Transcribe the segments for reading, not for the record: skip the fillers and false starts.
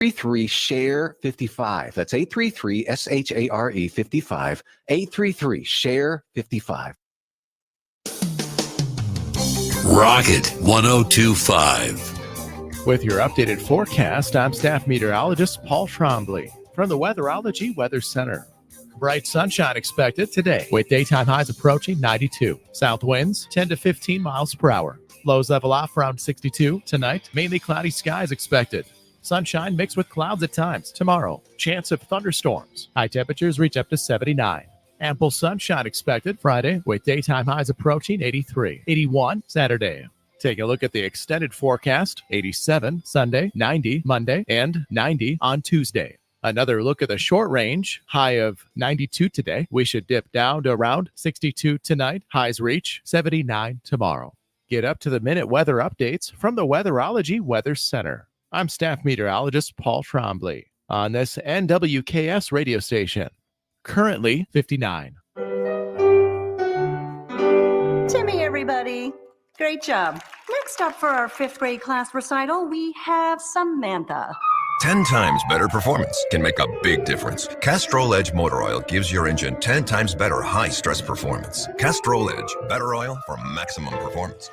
833 share 55. That's 833 SHARE 55. 833 share 55. Rocket 1025. With your updated forecast, I'm staff meteorologist Paul Trombley from the Weatherology Weather Center. Bright sunshine expected today with daytime highs approaching 92. South winds 10 to 15 miles per hour. Lows level off around 62 tonight. Mainly cloudy skies expected. Sunshine mixed with clouds at times. Tomorrow, chance of thunderstorms. High temperatures reach up to 79. Ample sunshine expected Friday with daytime highs approaching 83. 81 Saturday. Take a look at the extended forecast. 87 Sunday, 90 Monday, and 90 on Tuesday. Another look at the short range, high of 92 today. We should dip down to around 62 tonight. Highs reach 79 tomorrow. Get up to the minute weather updates from the Weatherology Weather Center. I'm staff meteorologist Paul Trombley on this NWKS radio station. Currently 59. Timmy, everybody. Great job. Next up for our 5th grade class recital, we have Samantha. 10 times better performance can make a big difference. Castrol Edge Motor Oil gives your engine 10 times better high-stress performance. Castrol Edge, better oil for maximum performance.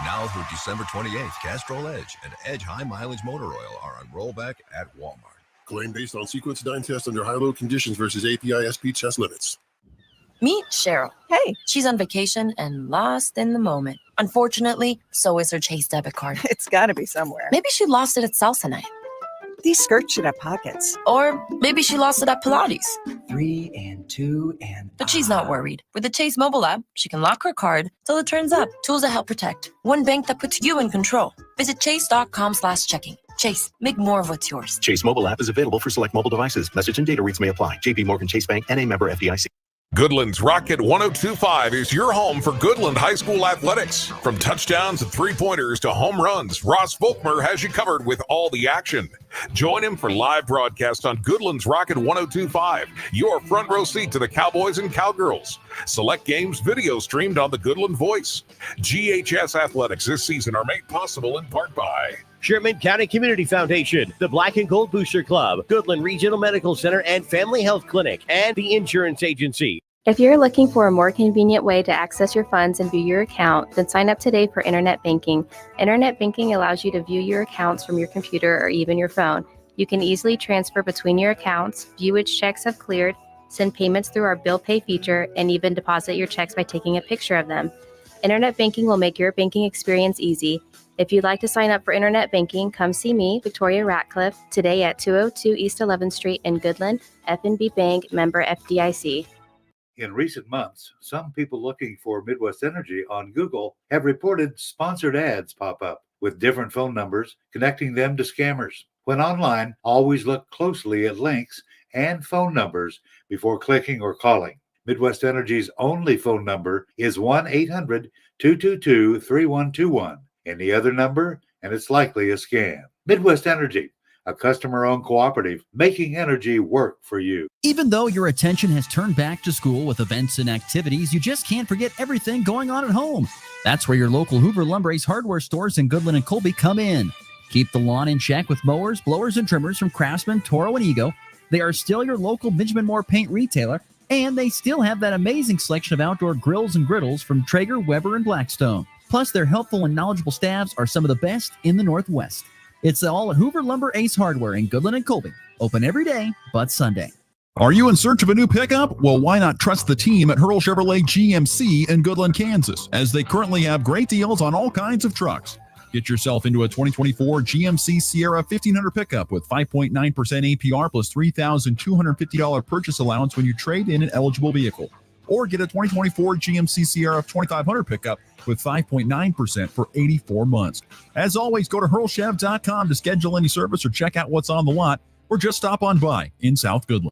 Now through December 28th, Castrol Edge and Edge High Mileage Motor Oil are on rollback at Walmart. Claim based on sequence 9 test under high-load conditions versus API SP test limits. Meet Cheryl. Hey. She's on vacation and lost in the moment. Unfortunately, so is her Chase debit card. It's got to be somewhere. Maybe she lost it at salsa night. These skirts should have pockets. Or maybe she lost it at Pilates. 3 and 2 and... But she's not worried. With the Chase mobile app, she can lock her card till it turns up. Tools that help protect. One bank that puts you in control. Visit chase.com/checking. Chase, make more of what's yours. Chase mobile app is available for select mobile devices. Message and data rates may apply. JP Morgan Chase Bank, N.A. member FDIC. Goodland's Rocket 1025 is your home for Goodland High School athletics. From touchdowns and three-pointers to home runs, Ross Volkmer has you covered with all the action. Join him for live broadcast on Goodland's Rocket 1025, your front row seat to the Cowboys and Cowgirls. Select games video streamed on the Goodland Voice. GHS athletics this season are made possible in part by Sherman County Community Foundation, the Black and Gold Booster Club, Goodland Regional Medical Center and Family Health Clinic, and the Insurance Agency. If you're looking for a more convenient way to access your funds and view your account, then sign up today for Internet Banking. Internet Banking allows you to view your accounts from your computer or even your phone. You can easily transfer between your accounts, view which checks have cleared, send payments through our Bill Pay feature, and even deposit your checks by taking a picture of them. Internet banking will make your banking experience easy. If you'd like to sign up for Internet Banking, come see me, Victoria Ratcliffe, today at 202 East 11th Street in Goodland, FNB Bank, member FDIC. In recent months, some people looking for Midwest Energy on Google have reported sponsored ads pop up with different phone numbers, connecting them to scammers. When online, always look closely at links and phone numbers before clicking or calling. Midwest Energy's only phone number is 1-800-222-3121. Any other number, and it's likely a scam. Midwest Energy, a customer-owned cooperative, making energy work for you. Even though your attention has turned back to school with events and activities, you just can't forget everything going on at home. That's where your local Hoover Lumber Ace hardware stores in Goodland and Colby come in. Keep the lawn in check with mowers, blowers, and trimmers from Craftsman, Toro, and Ego. They are still your local Benjamin Moore paint retailer, and they still have that amazing selection of outdoor grills and griddles from Traeger, Weber, and Blackstone. Plus, their helpful and knowledgeable staffs are some of the best in the Northwest. It's all at Hoover Lumber Ace Hardware in Goodland and Colby. Open every day but Sunday. Are you in search of a new pickup? Well, why not trust the team at Hurl Chevrolet GMC in Goodland, Kansas, as they currently have great deals on all kinds of trucks. Get yourself into a 2024 GMC Sierra 1500 pickup with 5.9% APR plus $3,250 purchase allowance when you trade in an eligible vehicle. Or get a 2024 GMC Sierra 2500 pickup with 5.9% for 84 months. As always, go to hurlchev.com to schedule any service or check out what's on the lot, or just stop on by in South Goodland.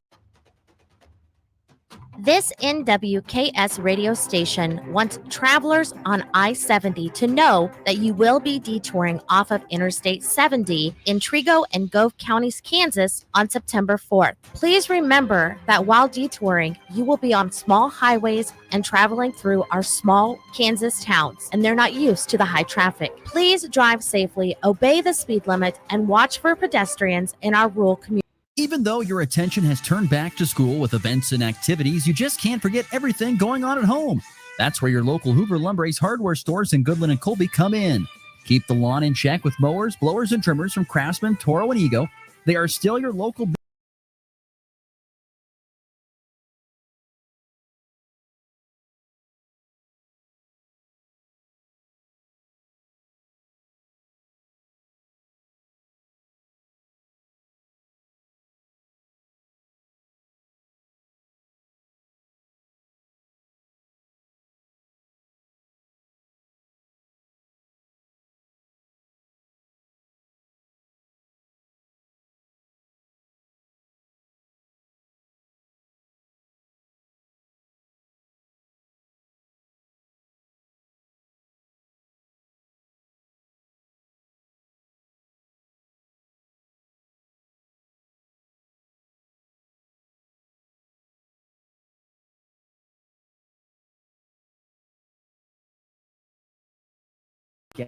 This NWKS radio station wants travelers on I-70 to know that you will be detouring off of Interstate 70 in Trego and Gove Counties, Kansas on September 4th. Please remember that while detouring, you will be on small highways and traveling through our small Kansas towns, and they're not used to the high traffic. Please drive safely, obey the speed limit, and watch for pedestrians in our rural communities. Even though your attention has turned back to school with events and activities, you just can't forget everything going on at home. That's where your local Hoover Lumber Ace hardware stores in Goodland and Colby come in. Keep the lawn in check with mowers, blowers, and trimmers from Craftsman, Toro, and Ego. They are still your local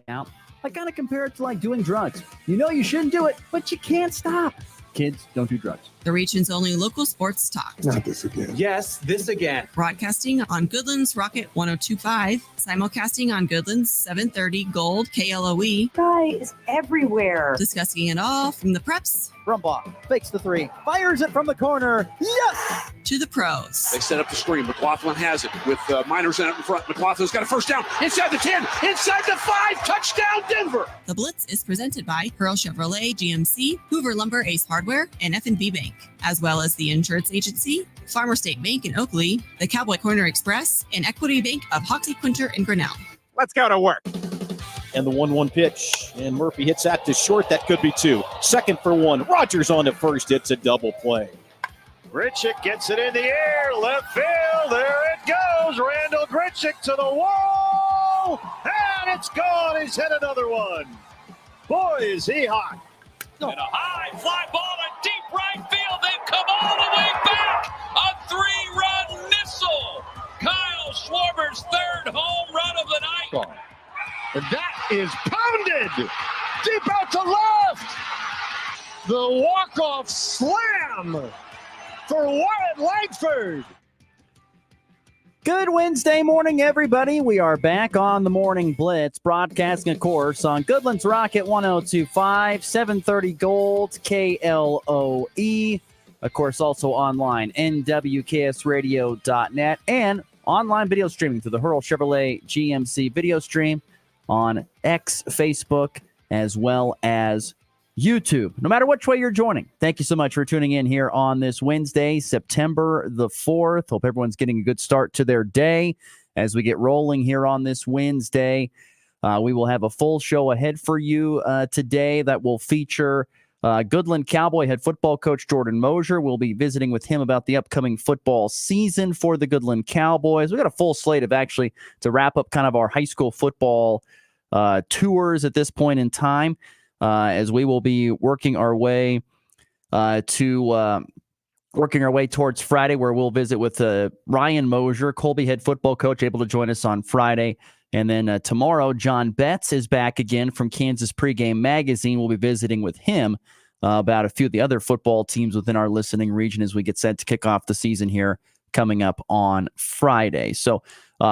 out. I kind of compare it to like doing drugs. You know you shouldn't do it, but you can't stop. Kids, don't do drugs. The region's only local sports talk. Not this again. Yes, this again. Broadcasting on Goodland's Rocket 102.5, simulcasting on Goodland's 730 Gold KLOE. Guys everywhere. Discussing it all from the preps. Brumbaugh fakes the three, fires it from the corner. Yes! To the pros. They set up the screen. McLaughlin has it with Miners in front. McLaughlin's got a first down inside the 10, inside the 5. Touchdown, Denver. The Blitz is presented by Pearl Chevrolet GMC, Hoover Lumber Ace Hardware, and F&B Bank, as well as the Insurance Agency, Farmer State Bank in Oakley, the Cowboy Corner Express, and Equity Bank of Hoxie, Quinter, and Grinnell. Let's go to work. And the 1-1 pitch. And Murphy hits that to short. That could be two. Second for one. Rogers on to first. It's a double play. Gritchick gets it in the air. Left field. There it goes. Randall Gritchick to the wall. And it's gone. He's hit another one. Boy, is he hot. And a high fly ball in deep right field. They've come all the way back. A 3-run missile. Kyle Schwarber's third home run of the night. And that is pounded deep out to left. The walk-off slam for Wyatt Langford. Good Wednesday morning, everybody. We are back on the Morning Blitz, broadcasting, of course, on Goodland's Rocket 102.5, 730 Gold, KLOE. Of course, also online, nwksradio.net, and online video streaming through the Hurl Chevrolet GMC video stream on X, Facebook, as well as YouTube. No matter which way you're joining, thank you so much for tuning in here on this Wednesday, September the 4th. Hope everyone's getting a good start to their day as we get rolling here on this Wednesday. We will have a full show ahead for you today that will feature Goodland Cowboy head football coach Jordan Mosier. We'll be visiting with him about the upcoming football season for the Goodland Cowboys. We got a full slate of actually to wrap up kind of our high school football tours at this point in time, as we will be working our way towards Friday, where we'll visit with Ryan Mosier, Colby head football coach, able to join us on Friday. And then tomorrow, John Betts is back again from Kansas Pregame Magazine. We'll be visiting with him about a few of the other football teams within our listening region as we get set to kick off the season here coming up on Friday. So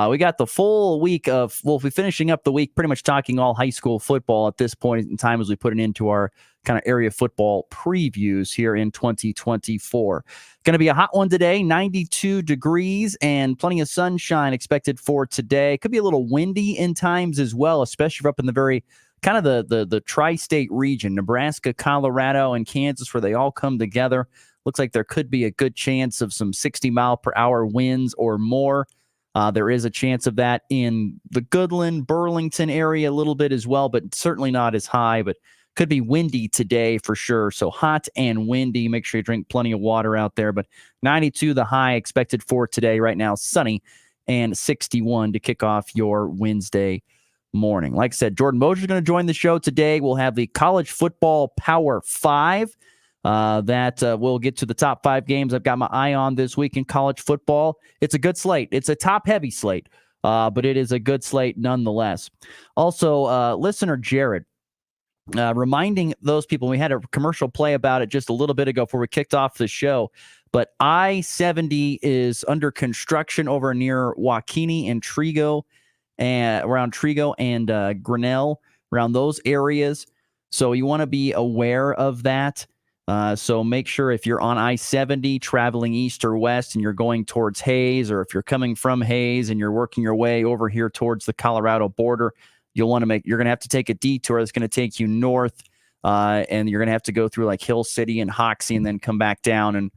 we got the full week of, we'll be finishing up the week pretty much talking all high school football at this point in time as we put it into our kind of area football previews here in 2024. Going to be a hot one today, 92 degrees and plenty of sunshine expected for today. Could be a little windy in times as well, especially up in the very kind of the tri-state region, Nebraska, Colorado, and Kansas, where they all come together. Looks like there could be a good chance of some 60-mile-per-hour winds or more. There is a chance of that in the Goodland, Burlington area a little bit as well, but certainly not as high. But Could be windy today for sure. So hot and windy. Make sure you drink plenty of water out there. But 92 the high expected for today. Right now, sunny and 61 to kick off your Wednesday morning. Like I said, Jordan Mosier is going to join the show today. We'll have the college football Power 5. We'll get to the top 5 games I've got my eye on this week in college football. It's a good slate. It's a top-heavy slate, but it is a good slate nonetheless. Also, listener Jared, reminding those people, we had a commercial play about it just a little bit ago before we kicked off the show, but I-70 is under construction over near Waukene and Trigo, and around Trigo and Grinnell, around those areas. So you want to be aware of that. So make sure if you're on I-70 traveling east or west and you're going towards Hayes, or if you're coming from Hayes and you're working your way over here towards the Colorado border, you're going to have to take a detour that's going to take you north, and you're going to have to go through like Hill City and Hoxie and then come back down and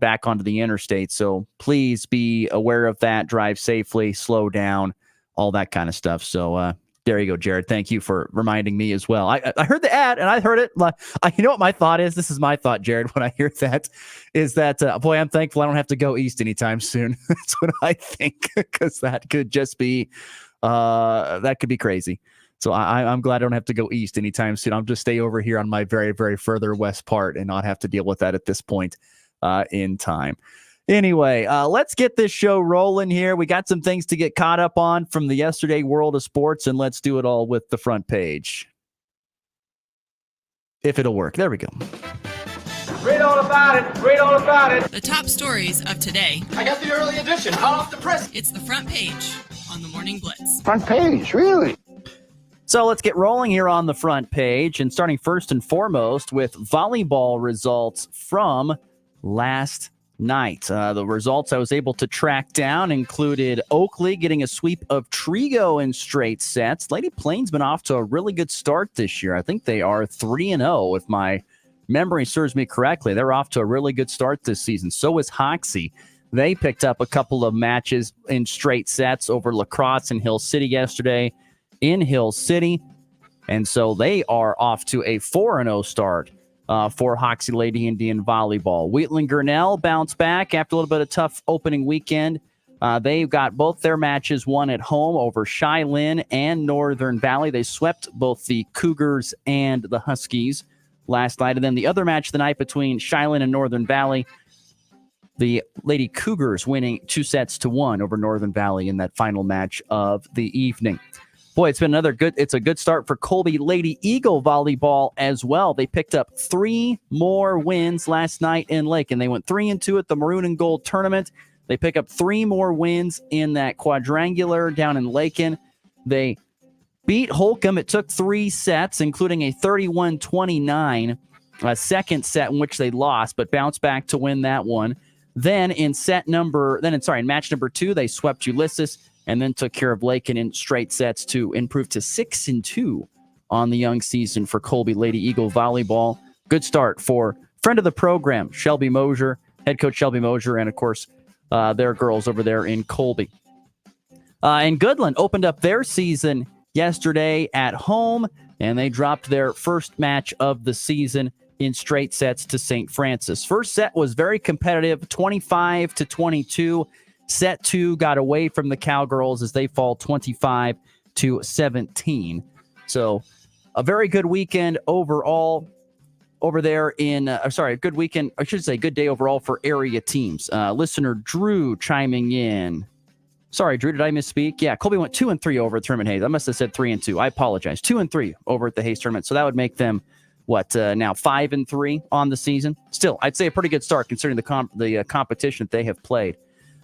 back onto the interstate. So please be aware of that. Drive safely, slow down, all that kind of stuff. So there you go, Jared. Thank you for reminding me as well. I heard the ad and I heard it. You know what my thought is? This is my thought, Jared, when I hear that, is that, boy, I'm thankful I don't have to go east anytime soon. That's what I think, because that could just be that could be crazy. So I'm glad I don't have to go east anytime soon. I'll just stay over here on my very, very further west part and not have to deal with that at this point in time. Anyway, let's get this show rolling here. We got some things to get caught up on from the yesterday world of sports, and let's do it all with the front page. If it'll work. There we go. Read all about it. Read all about it. The top stories of today. I got the early edition, hot off the press. It's the front page on the Morning Blitz. Front page, really? So let's get rolling here on the front page, and starting first and foremost with volleyball results from last night. The results I was able to track down included Oakley getting a sweep of Trigo in straight sets. Lady Plain's been off to a really good start this year. I think they are 3-0 if my memory serves me correctly. They're off to a really good start this season. So is Hoxie. They picked up a couple of matches in straight sets over La Crosse and Hill City yesterday in Hill City. And so they are off to a 4-0 start for Hoxie Lady Indian Volleyball. Wheatland Grinnell bounced back after a little bit of tough opening weekend. They've got both their matches won at home over Shiloh and Northern Valley. They swept both the Cougars and the Huskies last night. And then the other match of the night between Shiloh and Northern Valley, the Lady Cougars winning 2-1 over Northern Valley in that final match of the evening. Boy, it's a good start for Colby Lady Eagle Volleyball as well. They picked up 3 more wins last night in Lake, and they went 3-2 at the Maroon and Gold tournament. They pick up 3 more wins in that quadrangular down in Lakin. They beat Holcomb. It took 3 sets, including a 31-29 second set in which they lost, but bounced back to win that one. Then in match number 2, they swept Ulysses and then took care of Lakin in straight sets to improve to 6-2 on the young season for Colby Lady Eagle Volleyball. Good start for friend of the program, Shelby Mosier, head coach Shelby Mosier, and of course, their girls over there in Colby. And Goodland opened up their season yesterday at home, and they dropped their first match of the season in straight sets to St. Francis. First set was very competitive, 25-22. Set 2 got away from the Cowgirls as they fall 25-17. So a very good weekend overall over there in, good weekend, I should say good day overall for area teams. Listener Drew chiming in. Sorry, Drew, did I misspeak? Yeah, Colby went 2-3 over at Tournament Hayes. I must have said 3-2. I apologize. 2-3 over at the Hayes tournament. So that would make them, now 5-3 on the season. Still, I'd say a pretty good start considering the competition that they have played.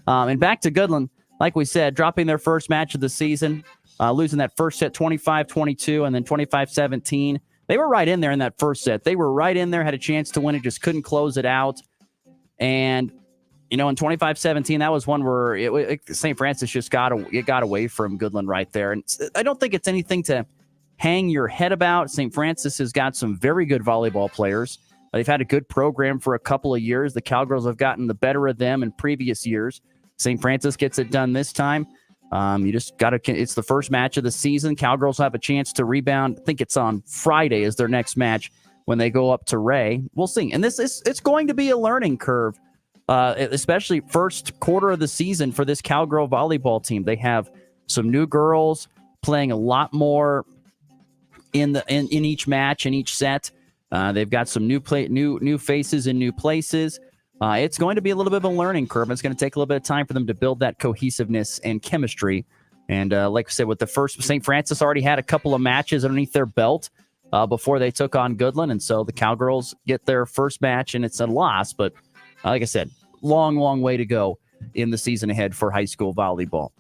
And back to Goodland, like we said, dropping their first match of the season, losing that first set 25-22 and then 25-17. They were right in there in that first set. They were right in there, had a chance to win it, just couldn't close it out. And, in 25-17, that was one where St. Francis just got away from Goodland right there. And I don't think it's anything to hang your head about. St. Francis has got some very good volleyball players. They've had a good program for a couple of years. The Cowgirls have gotten the better of them in previous years. St. Francis gets it done this time. You just got to. It's the first match of the season. Cowgirls have a chance to rebound. I think it's on Friday is their next match when they go up to Ray. We'll see. And it's going to be a learning curve, especially first quarter of the season for this Cowgirl volleyball team. They have some new girls playing a lot more in each match, in each set. They've got some new faces in new places. It's going to be a little bit of a learning curve. It's going to take a little bit of time for them to build that cohesiveness and chemistry. And like I said, with the first, St. Francis already had a couple of matches underneath their belt before they took on Goodland. And so the Cowgirls get their first match, and it's a loss. But like I said, long way to go in the season ahead for high school volleyball.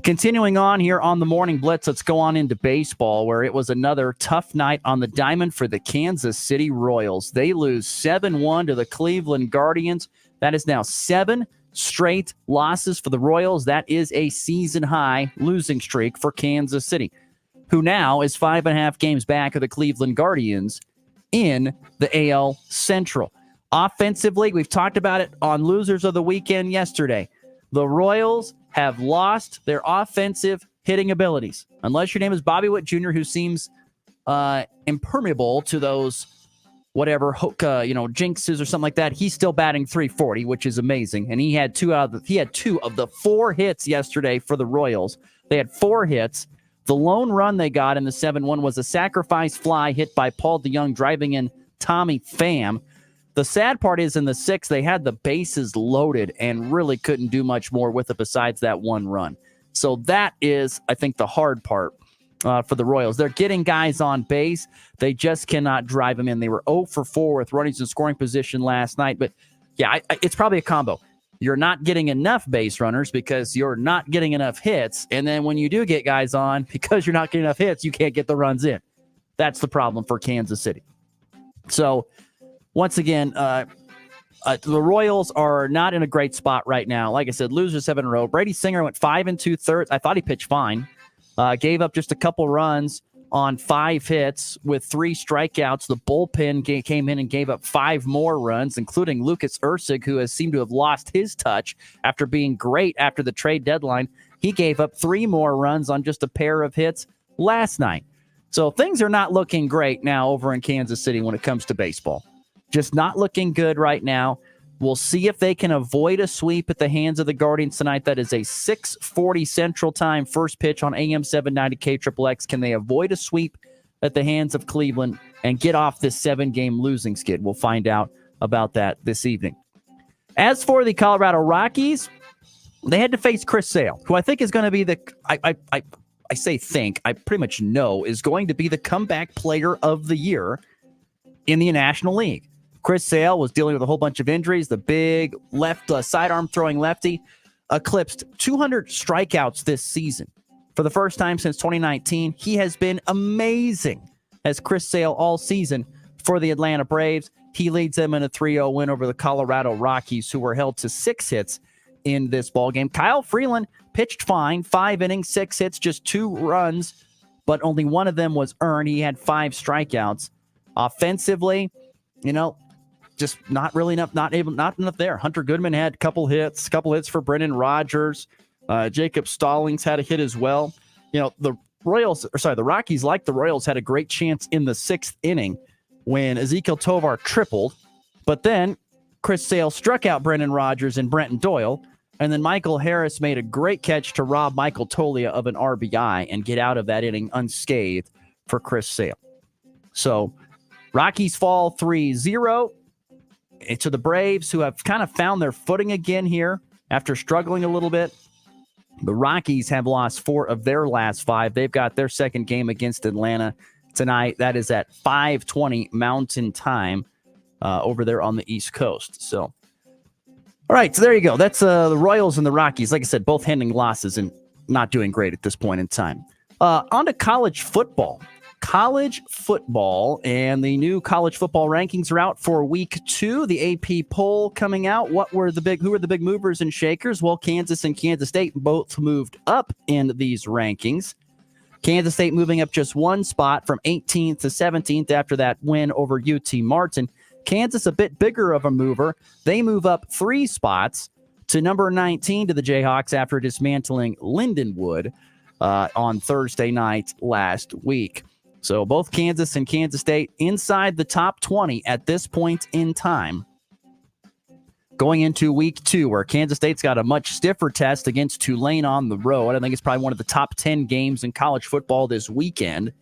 Continuing on here on the Morning Blitz, let's go on into baseball, where it was another tough night on the diamond for the Kansas City Royals. They lose 7-1 to the Cleveland Guardians. That is now 7 straight losses for the Royals. That is a season-high losing streak for Kansas City, who now is 5.5 games back of the Cleveland Guardians in the AL Central. Offensively, we've talked about it on Losers of the Weekend yesterday. The Royals have lost their offensive hitting abilities. Unless your name is Bobby Witt Jr., who seems impermeable to those whatever jinxes or something like that. He's still batting .340, which is amazing. And he had two of the 4 hits yesterday for the Royals. They had 4 hits. The lone run they got in the 7-1 was a sacrifice fly hit by Paul DeYoung, driving in Tommy Pham. The sad part is in the 6th, they had the bases loaded and really couldn't do much more with it besides that one run. So that is, I think, the hard part for the Royals. They're getting guys on base. They just cannot drive them in. They were 0 for 4 with runners in scoring position last night. But, yeah, it's probably a combo. You're not getting enough base runners because you're not getting enough hits. And then when you do get guys on, because you're not getting enough hits, you can't get the runs in. That's the problem for Kansas City. So, once again, the Royals are not in a great spot right now. Like I said, losers 7 in a row. Brady Singer went 5 2/3. I thought he pitched fine. Gave up just a couple runs on 5 hits with 3 strikeouts. The bullpen came in and gave up 5 more runs, including Lucas Ursig, who has seemed to have lost his touch after being great after the trade deadline. He gave up 3 more runs on just a pair of hits last night. So things are not looking great now over in Kansas City when it comes to baseball. Just not looking good right now. We'll see if they can avoid a sweep at the hands of the Guardians tonight. That is a 6:40 Central Time first pitch on AM 790 KXXX. Can they avoid a sweep at the hands of Cleveland and get off this 7-game losing skid? We'll find out about that this evening. As for the Colorado Rockies, they had to face Chris Sale, who I think is going to be I say think, I pretty much know, is going to be the comeback player of the year in the National League. Chris Sale was dealing with a whole bunch of injuries. The big left sidearm throwing lefty eclipsed 200 strikeouts this season. For the first time since 2019, he has been amazing as Chris Sale all season for the Atlanta Braves. He leads them in a 3-0 win over the Colorado Rockies, who were held to 6 hits in this ballgame. Kyle Freeland pitched fine, 5 innings, 6 hits, just 2 runs, but only one of them was earned. He had 5 strikeouts. Offensively, just not really enough, not enough there. Hunter Goodman had a couple hits for Brendan Rodgers. Jacob Stallings had a hit as well. The Rockies, like the Royals, had a great chance in the 6th inning when Ezekiel Tovar tripled, but then Chris Sale struck out Brendan Rodgers and Brenton Doyle, and then Michael Harris made a great catch to rob Michael Tolia of an RBI and get out of that inning unscathed for Chris Sale. So Rockies fall 3-0 to the Braves, who have kind of found their footing again here after struggling a little bit. The Rockies have lost 4 of their last 5. They've got their second game against Atlanta tonight. That is at 5:20 Mountain Time over there on the East Coast. So, all right, so there you go. That's the Royals and the Rockies. Like I said, both handing losses and not doing great at this point in time. On to college football. College football, and the new college football rankings are out for week 2. The AP poll coming out. Who were the big movers and shakers? Well, Kansas and Kansas State both moved up in these rankings. Kansas State moving up just 1 spot from 18th to 17th after that win over UT Martin. Kansas a bit bigger of a mover. They move up 3 spots to number 19 to the Jayhawks after dismantling Lindenwood on Thursday night last week. So both Kansas and Kansas State inside the top 20 at this point in time. Going into week 2, where Kansas State's got a much stiffer test against Tulane on the road. I think it's probably one of the top 10 games in college football this weekend.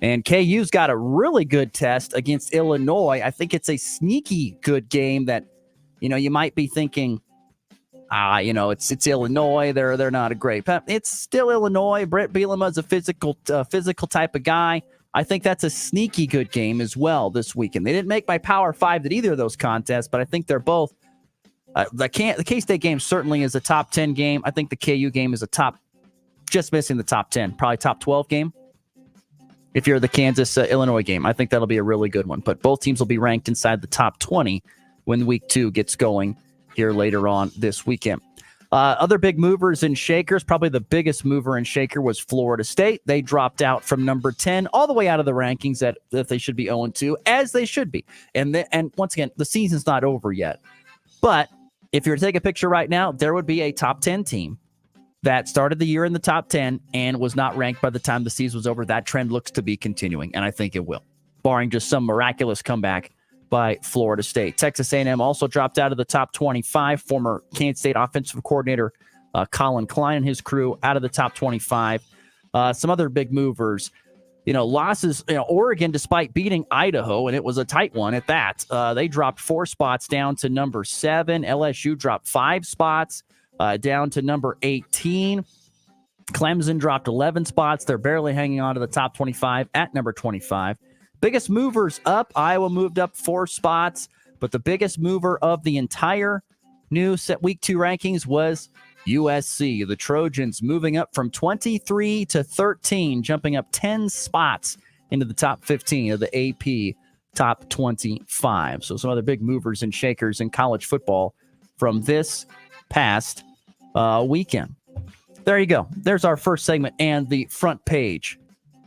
And KU's got a really good test against Illinois. I think it's a sneaky good game that, you might be thinking, it's Illinois. They're not a great. It's still Illinois. Brett Bielema's a physical type of guy. I think that's a sneaky good game as well this weekend. They didn't make my Power 5 at either of those contests, but I think they're both. The K-State game certainly is a top 10 game. I think the KU game is just missing the top 10, probably top 12 game. If you're the Kansas-Illinois game, I think that'll be a really good one. But both teams will be ranked inside the top 20 when week 2 gets going here later on this weekend. Other big movers and shakers, probably the biggest mover and shaker was Florida State. They dropped out from number 10 all the way out of the rankings that they should be 0-2, as they should be. And once again, the season's not over yet. But if you were to take a picture right now, there would be a top 10 team that started the year in the top 10 and was not ranked by the time the season was over. That trend looks to be continuing, and I think it will, barring just some miraculous comeback by Florida State. Texas A&M also dropped out of the top 25. Former Kansas State offensive coordinator Colin Klein and his crew out of the top 25. Some other big movers. Losses, Oregon, despite beating Idaho, and it was a tight one at that, they dropped 4 spots down to number 7. LSU dropped 5 spots down to number 18. Clemson dropped 11 spots. They're barely hanging on to the top 25 at number 25. Biggest movers up, Iowa moved up 4 spots, but the biggest mover of the entire new week 2 rankings was USC. The Trojans moving up from 23 to 13, jumping up 10 spots into the top 15 of the AP top 25. So some other big movers and shakers in college football from this past weekend. There you go. There's our first segment and the front page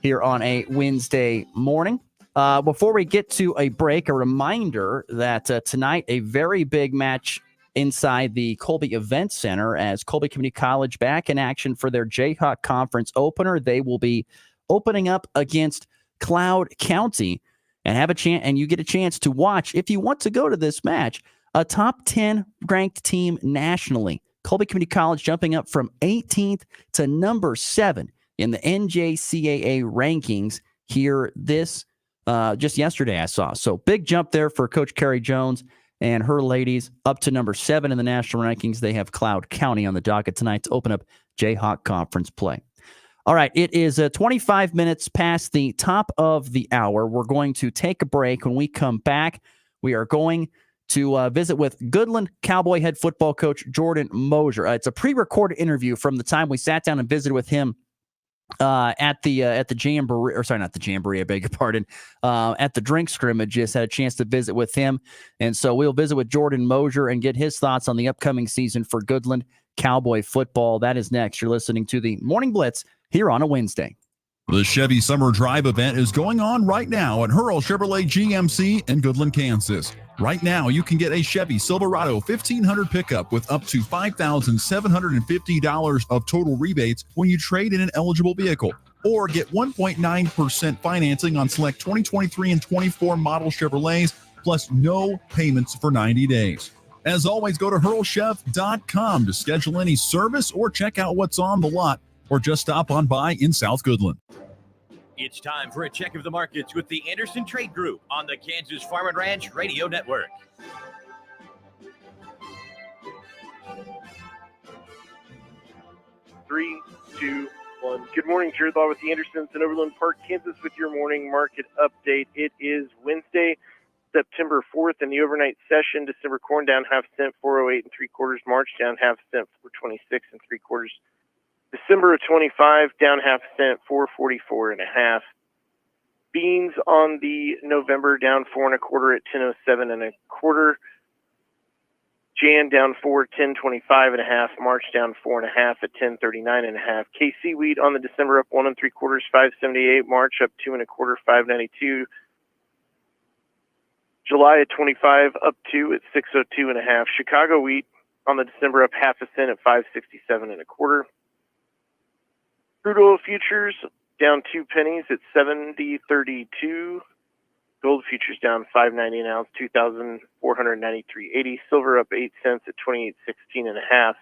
here on a Wednesday morning. Before we get to a break, a reminder that tonight a very big match inside the Colby Event Center as Colby Community College back in action for their Jayhawk Conference opener. They will be opening up against Cloud County and have a chance, and you get a chance to watch, if you want to go to this match, a top 10 ranked team nationally. Colby Community College jumping up from 18th to number 7 in the NJCAA rankings here just yesterday I saw. So big jump there for Coach Carrie Jones and her ladies up to number 7 in the national rankings. They have Cloud County on the docket tonight to open up Jayhawk Conference play. All right, it is 25 minutes past the top of the hour. We're going to take a break. When we come back, we are going to visit with Goodland Cowboy head football coach Jordan Mosier. It's a pre-recorded interview from the time we sat down and visited with him at the Jamboree, or sorry, not the Jamboree, I beg your pardon, at the drink scrimmage. Just had a chance to visit with him. And so we'll visit with Jordan Mosier and get his thoughts on the upcoming season for Goodland Cowboy football. That is next. You're listening to the Morning Blitz here on a Wednesday. The Chevy Summer Drive event is going on right now at Hurl Chevrolet GMC in Goodland, Kansas. Right now, you can get a Chevy Silverado 1500 pickup with up to $5,750 of total rebates when you trade in an eligible vehicle, or get 1.9% financing on select 2023 and 24 model Chevrolets, plus no payments for 90 days. As always, go to hurlchev.com to schedule any service or check out what's on the lot, or just stop on by in South Goodland. It's time for a check of the markets with the Anderson Trade Group on the Kansas Farm and Ranch Radio Network. Three, two, one. Good morning, Jared Law with the Andersons in Overland Park, Kansas, with your morning market update. It is Wednesday, September 4th, in the overnight session. December corn down half cent, 408 3/4. March down half cent, 426 3/4. December of 25 down half cent, 444 1/2. Beans on the November down 4 1/4 at 1007 1/4. Jan down 4, 1025 1/2. March down 4 1/2 at 1039 1/2. KC wheat on the December up 1 3/4, 578. March up 2 1/4, 592. July at 25 up 2 at 602 1/2. Chicago wheat on the December up half a cent at 5.6725. Crude oil futures down 2 pennies at 70.32. Gold futures down $5.90 an ounce, 2,493.80. Silver up 8 cents at 28.16.5.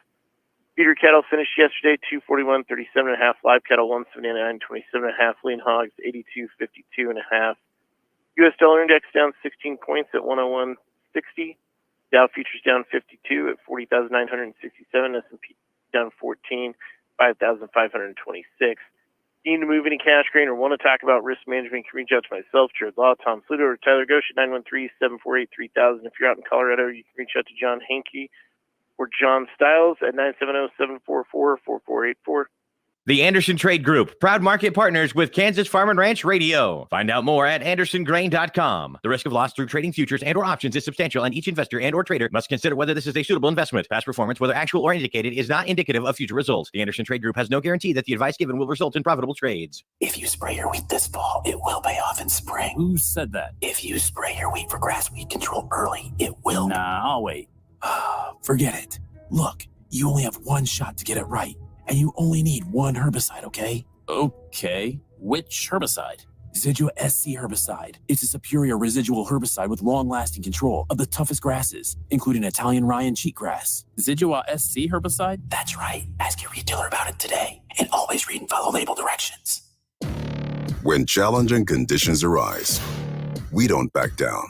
Feeder cattle finished yesterday 241.37.5. Live cattle 179.27.5. Lean hogs 82.52.5. U.S. dollar index down 16 points at 101.60. Dow futures down 52 at 40,967. S&P down 14, 5,526. Need to move any cash, grain, or want to talk about risk management, you can reach out to myself, Jared Law, Tom Fluto, or Tyler Gosha, 913-748-3000. If you're out in Colorado, you can reach out to John Hankey or John Stiles at 970-744-4484. The Anderson Trade Group, proud market partners with Kansas Farm and Ranch Radio. Find out more at andersongrain.com. The risk of loss through trading futures and or options is substantial, and each investor and or trader must consider whether this is a suitable investment. Past performance, whether actual or indicated, is not indicative of future results. The Anderson Trade Group has no guarantee that the advice given will result in profitable trades. If you spray your wheat this fall, it will pay off in spring. Who said that? If you spray your wheat for grass weed control early, it will. Nah, I'll wait. Forget it. Look, you only have one shot to get it right. And you only need one herbicide, okay? Okay. Which herbicide? Zidua SC herbicide. It's a superior residual herbicide with long-lasting control of the toughest grasses, including Italian rye and cheatgrass. Zidua SC herbicide? That's right. Ask your retailer about it today. And always read and follow label directions. When challenging conditions arise, we don't back down.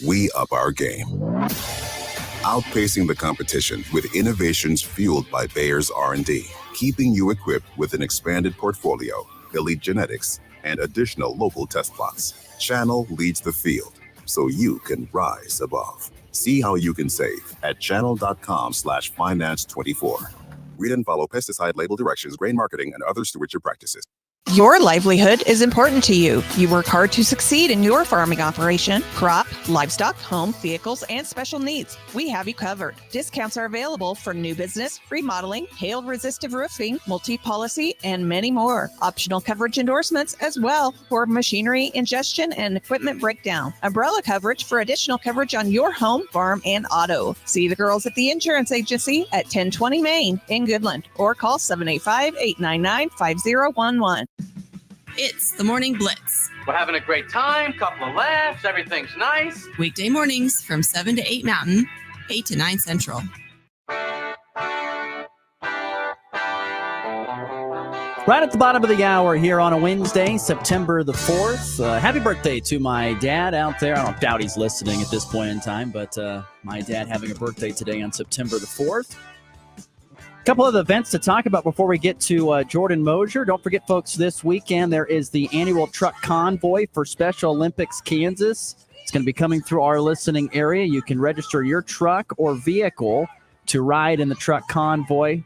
We up our game. Outpacing the competition with innovations fueled by Bayer's R&D, keeping you equipped with an expanded portfolio, elite genetics, and additional local test plots. Channel leads the field, so you can rise above. See how you can save at channel.com/finance24. Read and follow pesticide label directions, grain marketing, and other stewardship practices. Your livelihood is important to you. You work hard to succeed in your farming operation, crop, livestock, home, vehicles, and special needs. We have you covered. Discounts are available for new business, remodeling, hail-resistive roofing, multi-policy, and many more. Optional coverage endorsements as well for machinery ingestion and equipment breakdown. Umbrella coverage for additional coverage on your home, farm, and auto. See the girls at the insurance agency at 1020 Main in Goodland or call 785-899-5011. It's the Morning Blitz. We're having a great time, couple of laughs, everything's nice. Weekday mornings from 7 to 8 Mountain, 8 to 9 Central. Right at the bottom of the hour here on a Wednesday, September the 4th. Happy birthday to my dad out there. I don't doubt he's listening at this point in time, but my dad having a birthday today on September the 4th. A couple of events to talk about before we get to Jordan Mosier. Don't forget, folks, this weekend there is the annual truck convoy for Special Olympics Kansas. It's going to be coming through our listening area. You can register your truck or vehicle to ride in the truck convoy.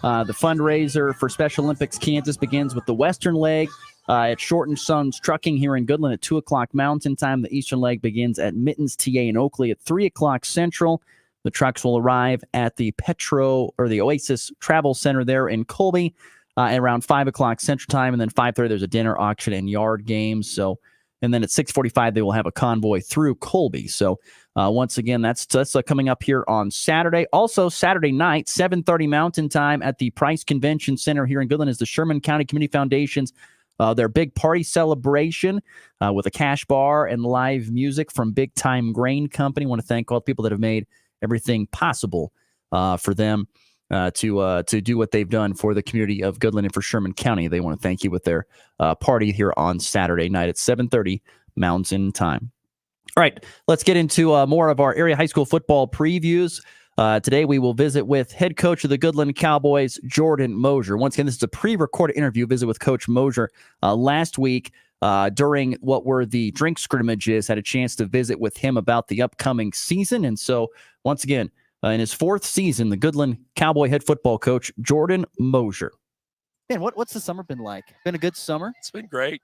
The fundraiser for Special Olympics Kansas begins with the western leg at Short & Sons Trucking here in Goodland at 2 o'clock Mountain Time. The eastern leg begins at Mittens TA in Oakley at 3 o'clock Central. The trucks will arrive at the Oasis Travel Center there in Colby at around 5 o'clock Central Time. And then 5:30, there's a dinner, auction, and yard games. So, and then at 6:45, they will have a convoy through Colby. So, once again, that's coming up here on Saturday. Also, Saturday night, 7:30 Mountain Time at the Price Convention Center here in Goodland is the Sherman County Community Foundation's their big party celebration with a cash bar and live music from Big Time Grain Company. I want to thank all the people that have made everything possible for them to do what they've done for the community of Goodland and for Sherman County. They want to thank you with their party here on Saturday night at 7:30 Mountain Time. All right, let's get into more of our area high school football previews. Today we will visit with head coach of the Goodland Cowboys, Jordan Mosier. Once again, this is a pre-recorded interview. Visit with Coach Mosier last week. During what were the drink scrimmages, had a chance to visit with him about the upcoming season. And so, once again, in his 4th season, the Goodland Cowboy head football coach, Jordan Mosier. Man, what's the summer been like? Been a good summer? It's been great.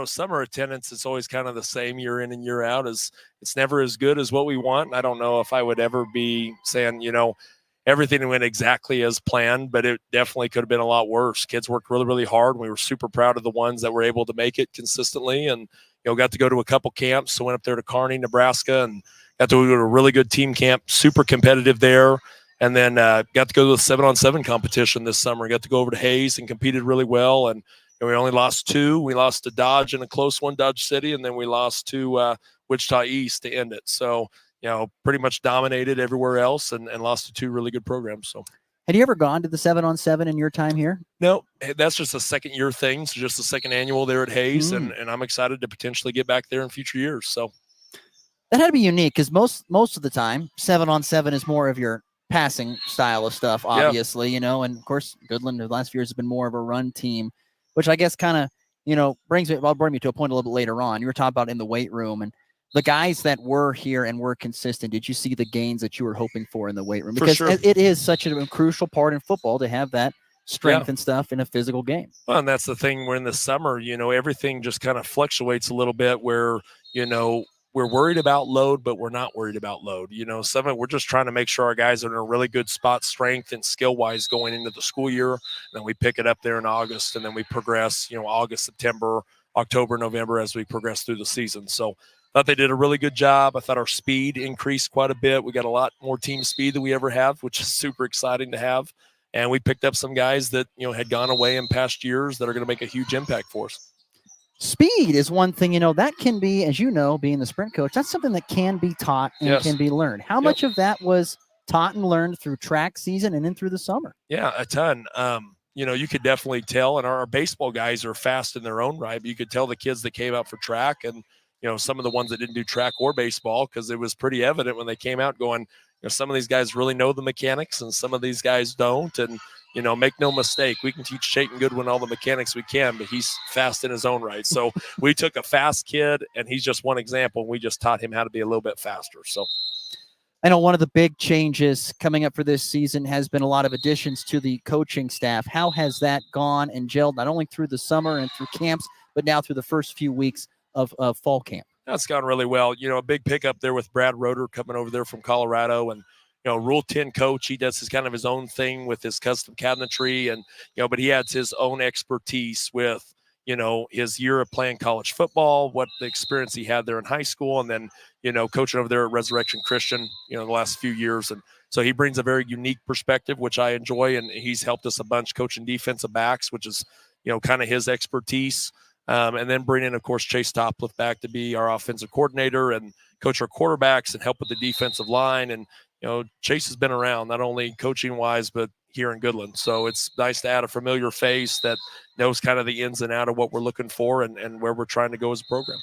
Summer attendance is always kind of the same year in and year out. It's never as good as what we want. And I don't know if I would ever be saying, everything went exactly as planned, but it definitely could have been a lot worse. Kids worked really, really hard. We were super proud of the ones that were able to make it consistently. And, got to go to a couple camps. So went up there to Kearney, Nebraska, and got to go to a really good team camp, super competitive there. And then got to go to the 7-on-7 competition this summer. Got to go over to Hayes and competed really well. And we only lost 2. We lost to Dodge in a close one, Dodge City, and then we lost to Wichita East to end it. So, pretty much dominated everywhere else and lost to 2 really good programs. So, had you ever gone to the 7-on-7 in your time here? No, that's just a second-year thing. So just the second annual there at Hayes, and I'm excited to potentially get back there in future years. So that had to be unique because most of the time, 7-on-7 is more of your passing style of stuff, obviously, and of course, Goodland the last few years has been more of a run team, which I guess kind of, brings me to a point a little bit later on. You were talking about in the weight room and the guys that were here and were consistent. Did you see the gains that you were hoping for in the weight room? Because it is such a crucial part in football to have that strength and stuff in a physical game. Well, and that's the thing. We're in the summer, everything just kind of fluctuates a little bit where, we're worried about load, but we're not worried about load. We're just trying to make sure our guys are in a really good spot, strength and skill-wise going into the school year. And then we pick it up there in August, and then we progress, August, September, October, November as we progress through the season. So I thought they did a really good job. I thought our speed increased quite a bit. We got a lot more team speed than we ever have, which is super exciting to have. And we picked up some guys that, had gone away in past years that are going to make a huge impact for us. Speed is one thing, that can be, as you know, being the sprint coach, that's something that can be taught and can be learned. How much of that was taught and learned through track season and then through the summer? Yeah, a ton. You could definitely tell, and our baseball guys are fast in their own right, but you could tell the kids that came out for track and, some of the ones that didn't do track or baseball, because it was pretty evident when they came out going, some of these guys really know the mechanics and some of these guys don't. And, make no mistake, we can teach Chayton Goodwin all the mechanics we can, but he's fast in his own right. So we took a fast kid, and he's just one example, and we just taught him how to be a little bit faster. So I know one of the big changes coming up for this season has been a lot of additions to the coaching staff. How has that gone and gelled, not only through the summer and through camps, but now through the first few weeks of fall camp? That's gone really well. A big pickup there with Brad Roeder coming over there from Colorado, and Rule 10 coach. He does his kind of his own thing with his custom cabinetry, and but he adds his own expertise with his year of playing college football, what the experience he had there in high school, and then coaching over there at Resurrection Christian the last few years. And so he brings a very unique perspective, which I enjoy, and he's helped us a bunch coaching defensive backs, which is kind of his expertise. And then bring in, of course, Chase Topliff back to be our offensive coordinator and coach our quarterbacks and help with the defensive line. And Chase has been around not only coaching wise, but here in Goodland. So it's nice to add a familiar face that knows kind of the ins and out of what we're looking for and where we're trying to go as a program.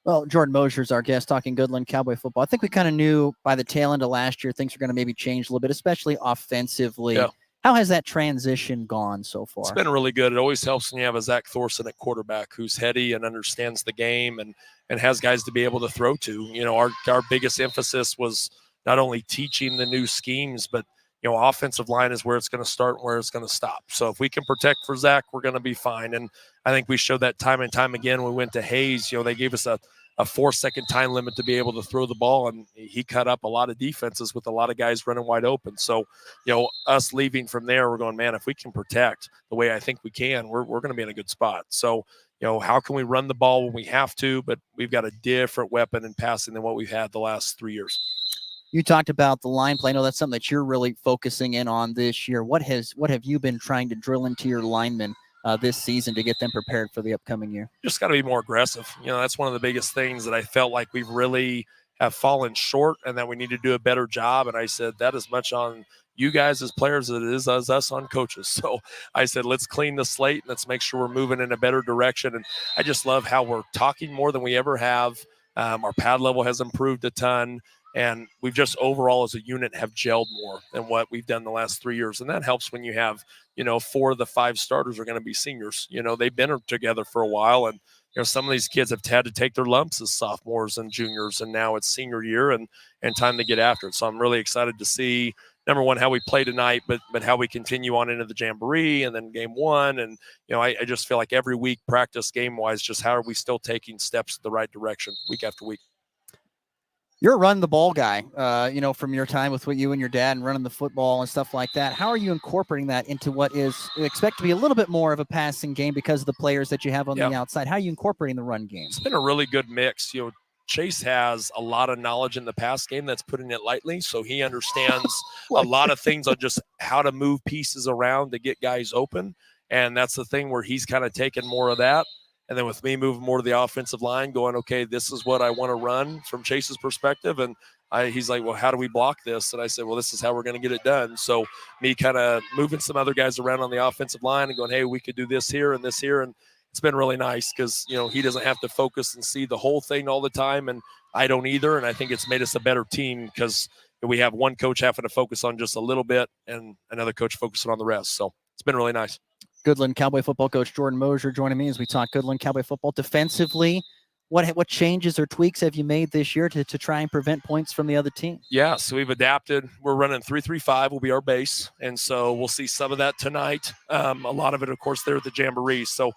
Well, Jordan Mosier's our guest talking Goodland Cowboy football. I think we kind of knew by the tail end of last year, things were going to maybe change a little bit, especially offensively. Yeah. How has that transition gone so far? It's been really good. It always helps when you have a Zach Thorson at quarterback who's heady and understands the game and has guys to be able to throw to. Our biggest emphasis was not only teaching the new schemes, but offensive line is where it's going to start and where it's going to stop. So if we can protect for Zach, we're going to be fine. And I think we showed that time and time again. When we went to Hayes, they gave us a 4-second time limit to be able to throw the ball, and he cut up a lot of defenses with a lot of guys running wide open. So, us leaving from there, we're going, man, if we can protect the way I think we can, we're going to be in a good spot. So, how can we run the ball when we have to, but we've got a different weapon in passing than what we've had the last 3 years. You talked about the line play. I know that's something that you're really focusing in on this year. What have you been trying to drill into your linemen this season to get them prepared for the upcoming year? Just got to be more aggressive. That's one of the biggest things that I felt like we've really have fallen short and that we need to do a better job. And I said, that is much on you guys as players as it is as us on coaches. So I said, let's clean the slate and let's make sure we're moving in a better direction. And I just love how we're talking more than we ever have. Our pad level has improved a ton. And we've just overall as a unit have gelled more than what we've done the last 3 years. And that helps when you have, 4 of the 5 starters are going to be seniors. They've been together for a while. And, some of these kids have had to take their lumps as sophomores and juniors. And now it's senior year and time to get after it. So I'm really excited to see, number one, how we play tonight, but how we continue on into the Jamboree and then game 1. And, I just feel like every week practice game-wise, just how are we still taking steps in the right direction week after week. You're a run the ball guy, from your time with you and your dad and running the football and stuff like that. How are you incorporating that into what is expect to be a little bit more of a passing game because of the players that you have on the outside? How are you incorporating the run game? It's been a really good mix. Chase has a lot of knowledge in the pass game, that's putting it lightly. So he understands a lot of things on just how to move pieces around to get guys open. And that's the thing where he's kind of taken more of that. And then with me moving more to the offensive line, going, okay, this is what I want to run from Chase's perspective. And he's like, well, how do we block this? And I said, well, this is how we're going to get it done. So me kind of moving some other guys around on the offensive line and going, hey, we could do this here and this here. And it's been really nice because, he doesn't have to focus and see the whole thing all the time. And I don't either. And I think it's made us a better team because we have one coach having to focus on just a little bit and another coach focusing on the rest. So it's been really nice. Goodland Cowboy football coach Jordan Mosier joining me as we talk Goodland Cowboy football. Defensively, what changes or tweaks have you made this year to try and prevent points from the other team? Yeah, so we've adapted. We're running 3-3-5 will be our base, and so we'll see some of that tonight. A lot of it, of course, there at the Jamboree. So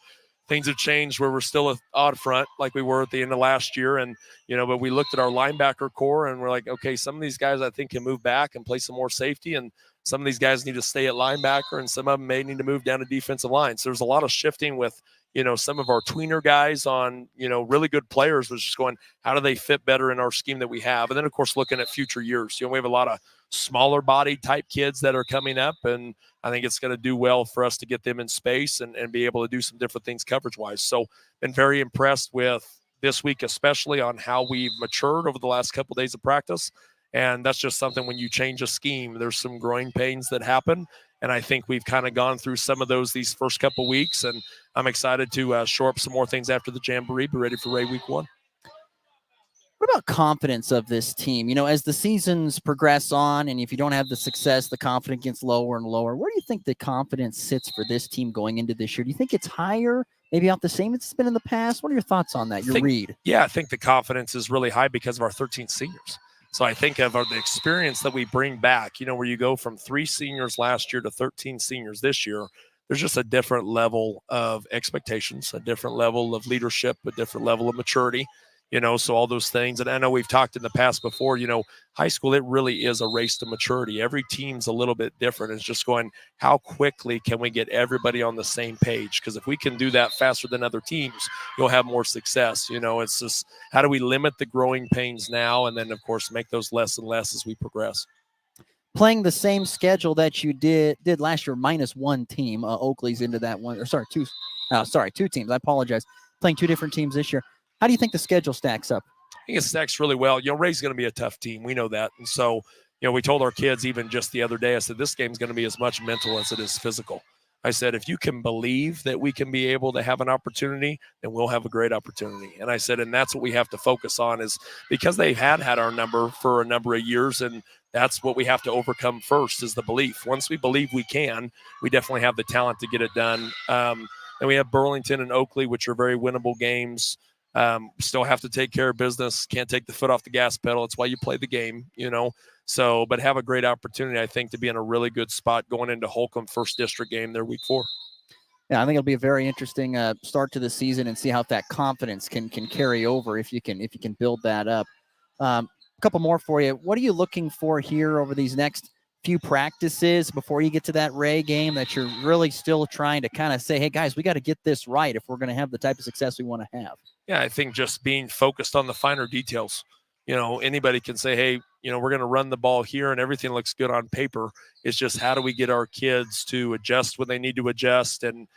things have changed where we're still an odd front like we were at the end of last year. And, but we looked at our linebacker core and we're like, okay, some of these guys I think can move back and play some more safety. And some of these guys need to stay at linebacker and some of them may need to move down to defensive line. So there's a lot of shifting with, some of our tweener guys on, really good players was just going, how do they fit better in our scheme that we have? And then, of course, looking at future years, we have a lot of smaller body type kids that are coming up. And I think it's going to do well for us to get them in space and be able to do some different things coverage wise. So been very impressed with this week, especially on how we've matured over the last couple of days of practice. And that's just something when you change a scheme, there's some growing pains that happen. And I think we've kind of gone through some of those these first couple weeks. And I'm excited to shore up some more things after the Jamboree, be ready for Ray week 1. What about confidence of this team? As the seasons progress on, and if you don't have the success, the confidence gets lower and lower. Where do you think the confidence sits for this team going into this year? Do you think it's higher, maybe about the same as it's been in the past? What are your thoughts on that, your read? Yeah, I think the confidence is really high because of our 13 seniors. So I think of the experience that we bring back, where you go from 3 seniors last year to 13 seniors this year, there's just a different level of expectations, a different level of leadership, a different level of maturity, so all those things. And I know we've talked in the past before, high school, it really is a race to maturity. Every team's a little bit different. It's just going, how quickly can we get everybody on the same page? Because if we can do that faster than other teams, you'll have more success. It's just, how do we limit the growing pains now? And then, of course, make those less and less as we progress. Playing the same schedule that you did last year, minus one team. Oakley's into that one. Or two teams. I apologize. Playing 2 different teams this year. How do you think the schedule stacks up? I think it stacks really well. Ray's going to be a tough team. We know that. And so, we told our kids even just the other day, I said, this game's going to be as much mental as it is physical. I said, if you can believe that we can be able to have an opportunity, then we'll have a great opportunity. And I said, and that's what we have to focus on, is because they had our number for a number of years. And that's what we have to overcome first, is the belief. Once we believe we can, we definitely have the talent to get it done. And we have Burlington and Oakley, which are very winnable games. Still have to take care of business. Can't take the foot off the gas pedal. It's why you play the game, So, but have a great opportunity, I think, to be in a really good spot going into Holcomb First District game there week 4. Yeah, I think it'll be a very interesting start to the season and see how that confidence can carry over if you can build that up. A couple more for you. What are you looking for here over these next few practices before you get to that Ray game that you're really still trying to kind of say, hey, guys, we got to get this right if we're going to have the type of success we want to have? Yeah, I think just being focused on the finer details. Anybody can say, hey, we're going to run the ball here and everything looks good on paper. It's just, how do we get our kids to adjust when they need to adjust and,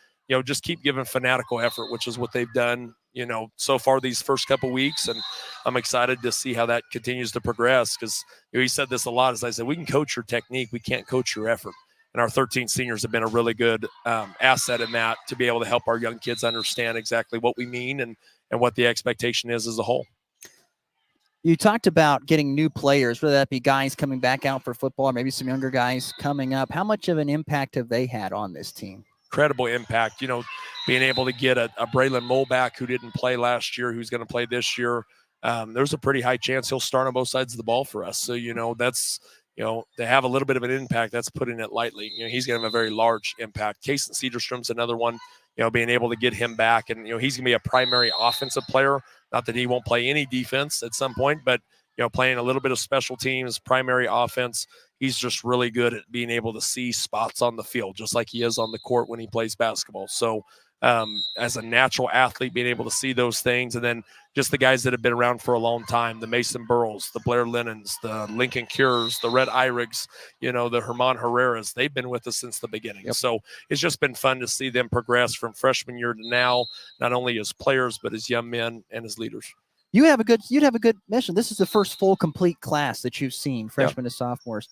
just keep giving fanatical effort, which is what they've done, so far these first couple weeks. And I'm excited to see how that continues to progress because he said this a lot, as I said, we can coach your technique. We can't coach your effort. And our 13 seniors have been a really good asset in that, to be able to help our young kids understand exactly what we mean and what the expectation is as a whole. You talked about getting new players, whether that be guys coming back out for football or maybe some younger guys coming up. How much of an impact have they had on this team? Incredible impact, being able to get a Braylon Mole back who didn't play last year, who's going to play this year. There's a pretty high chance he'll start on both sides of the ball for us. So, that's, they have a little bit of an impact. That's putting it lightly. He's going to have a very large impact. Kason Cedarstrom's another one, being able to get him back. And, he's going to be a primary offensive player. Not that he won't play any defense at some point, but, playing a little bit of special teams, primary offense. He's just really good at being able to see spots on the field, just like he is on the court when he plays basketball. So as a natural athlete, being able to see those things, and then just the guys that have been around for a long time, the Mason Burrows, the Blair Lennons, the Lincoln Cures, the Red Irigs, the Herman Herreras, they've been with us since the beginning. Yep. So it's just been fun to see them progress from freshman year to now, not only as players, but as young men and as leaders. You'd have a good mission. This is the first full complete class that you've seen, freshmen to sophomores.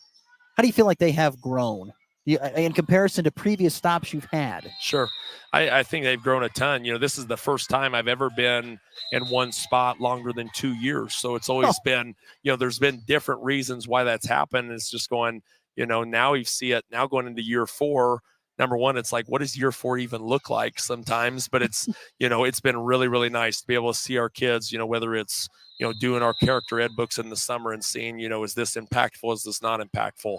How do you feel like they have grown in comparison to previous stops you've had? Sure. I think they've grown a ton. This is the first time I've ever been in one spot longer than 2 years. So it's always been, there's been different reasons why that's happened. It's just going, now you see it now going into year 4. Number one, it's like, what does year 4 even look like sometimes? But it's, it's been really, really nice to be able to see our kids, whether it's, doing our character ed books in the summer and seeing, is this impactful? Is this not impactful?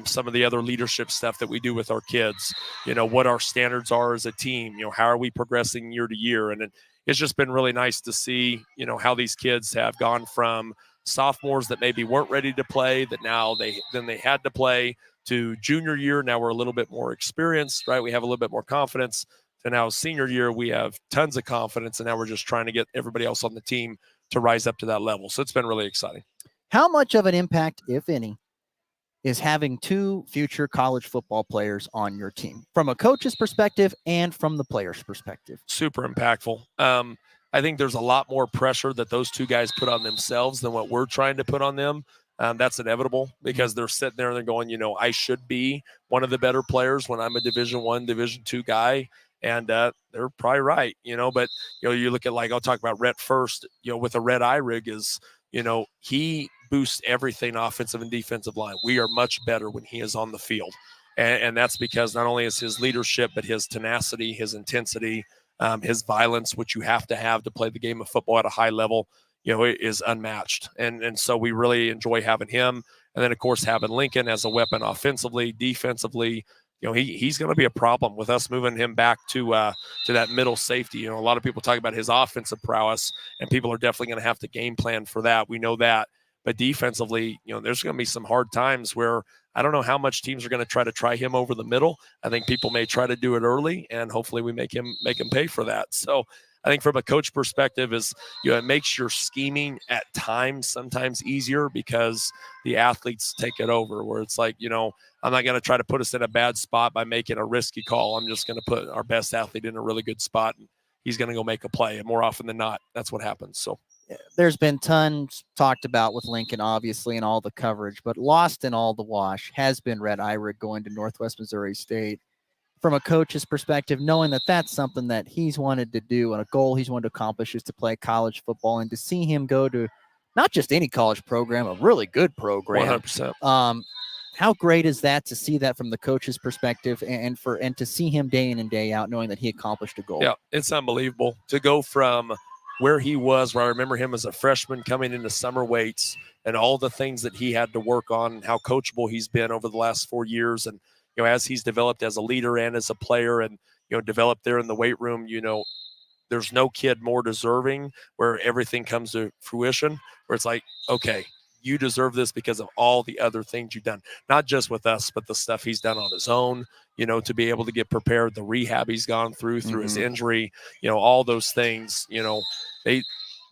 Some of the other leadership stuff that we do with our kids, what our standards are as a team, how are we progressing year to year? And it's just been really nice to see, how these kids have gone from sophomores that maybe weren't ready to play, that now they had to play, to junior year. Now we're a little bit more experienced, right? We have a little bit more confidence. To now senior year, we have tons of confidence. And now we're just trying to get everybody else on the team to rise up to that level. So it's been really exciting. How much of an impact, if any, is having 2 future college football players on your team from a coach's perspective and from the player's perspective? Super impactful. I think there's a lot more pressure that those 2 guys put on themselves than what we're trying to put on them. That's inevitable because they're sitting there and they're going, I should be one of the better players when I'm a Division I, Division II guy. And they're probably right, but, you look at, like, I'll talk about Rhett first, with a Red Irig is, he boosts everything offensive and defensive line. We are much better when he is on the field. And that's because not only is his leadership, but his tenacity, his intensity, his violence, which you have to play the game of football at a high level, it is unmatched. And so we really enjoy having him. And then, of course, having Lincoln as a weapon offensively, defensively. He's going to be a problem with us moving him back to that middle safety. A lot of people talk about his offensive prowess, and people are definitely going to have to game plan for that. We know that. But defensively, there's going to be some hard times where I don't know how much teams are going to try him over the middle. I think people may try to do it early, and hopefully we make him pay for that. So I think from a coach perspective is, it makes your scheming at times sometimes easier because the athletes take it over, where it's like, I'm not going to try to put us in a bad spot by making a risky call. I'm just going to put our best athlete in a really good spot, and he's going to go make a play. And more often than not, that's what happens. So there's been tons talked about with Lincoln, obviously, and all the coverage, but lost in all the wash has been Red Irig going to Northwest Missouri State. From a coach's perspective, knowing that that's something that he's wanted to do and a goal he's wanted to accomplish is to play college football, and to see him go to not just any college program, a really good program. 100%. How great is that to see that from the coach's perspective and to see him day in and day out, knowing that he accomplished a goal? Yeah, it's unbelievable to go from where he was, where I remember him as a freshman coming into summer weights and all the things that he had to work on, and how coachable he's been over the last 4 years. And, as he's developed as a leader and as a player and, developed there in the weight room, there's no kid more deserving where everything comes to fruition, where it's like, okay, you deserve this because of all the other things you've done, not just with us, but the stuff he's done on his own, to be able to get prepared, the rehab he's gone through his injury, all those things,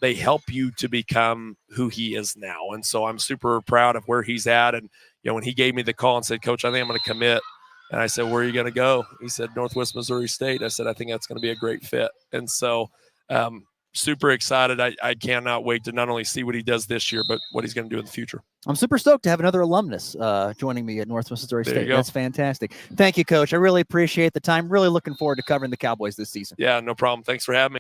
they help you to become who he is now. And so I'm super proud of where he's at. And, when he gave me the call and said, Coach, I think I'm going to commit. And I said, where are you going to go? He said, Northwest Missouri State. I said, I think that's going to be a great fit. And so super excited. I cannot wait to not only see what he does this year, but what he's going to do in the future. I'm super stoked to have another alumnus joining me at Northwest Missouri There State. you go. That's fantastic. Thank you, Coach. I really appreciate the time. Really looking forward to covering the Cowboys this season. Yeah, no problem. Thanks for having me.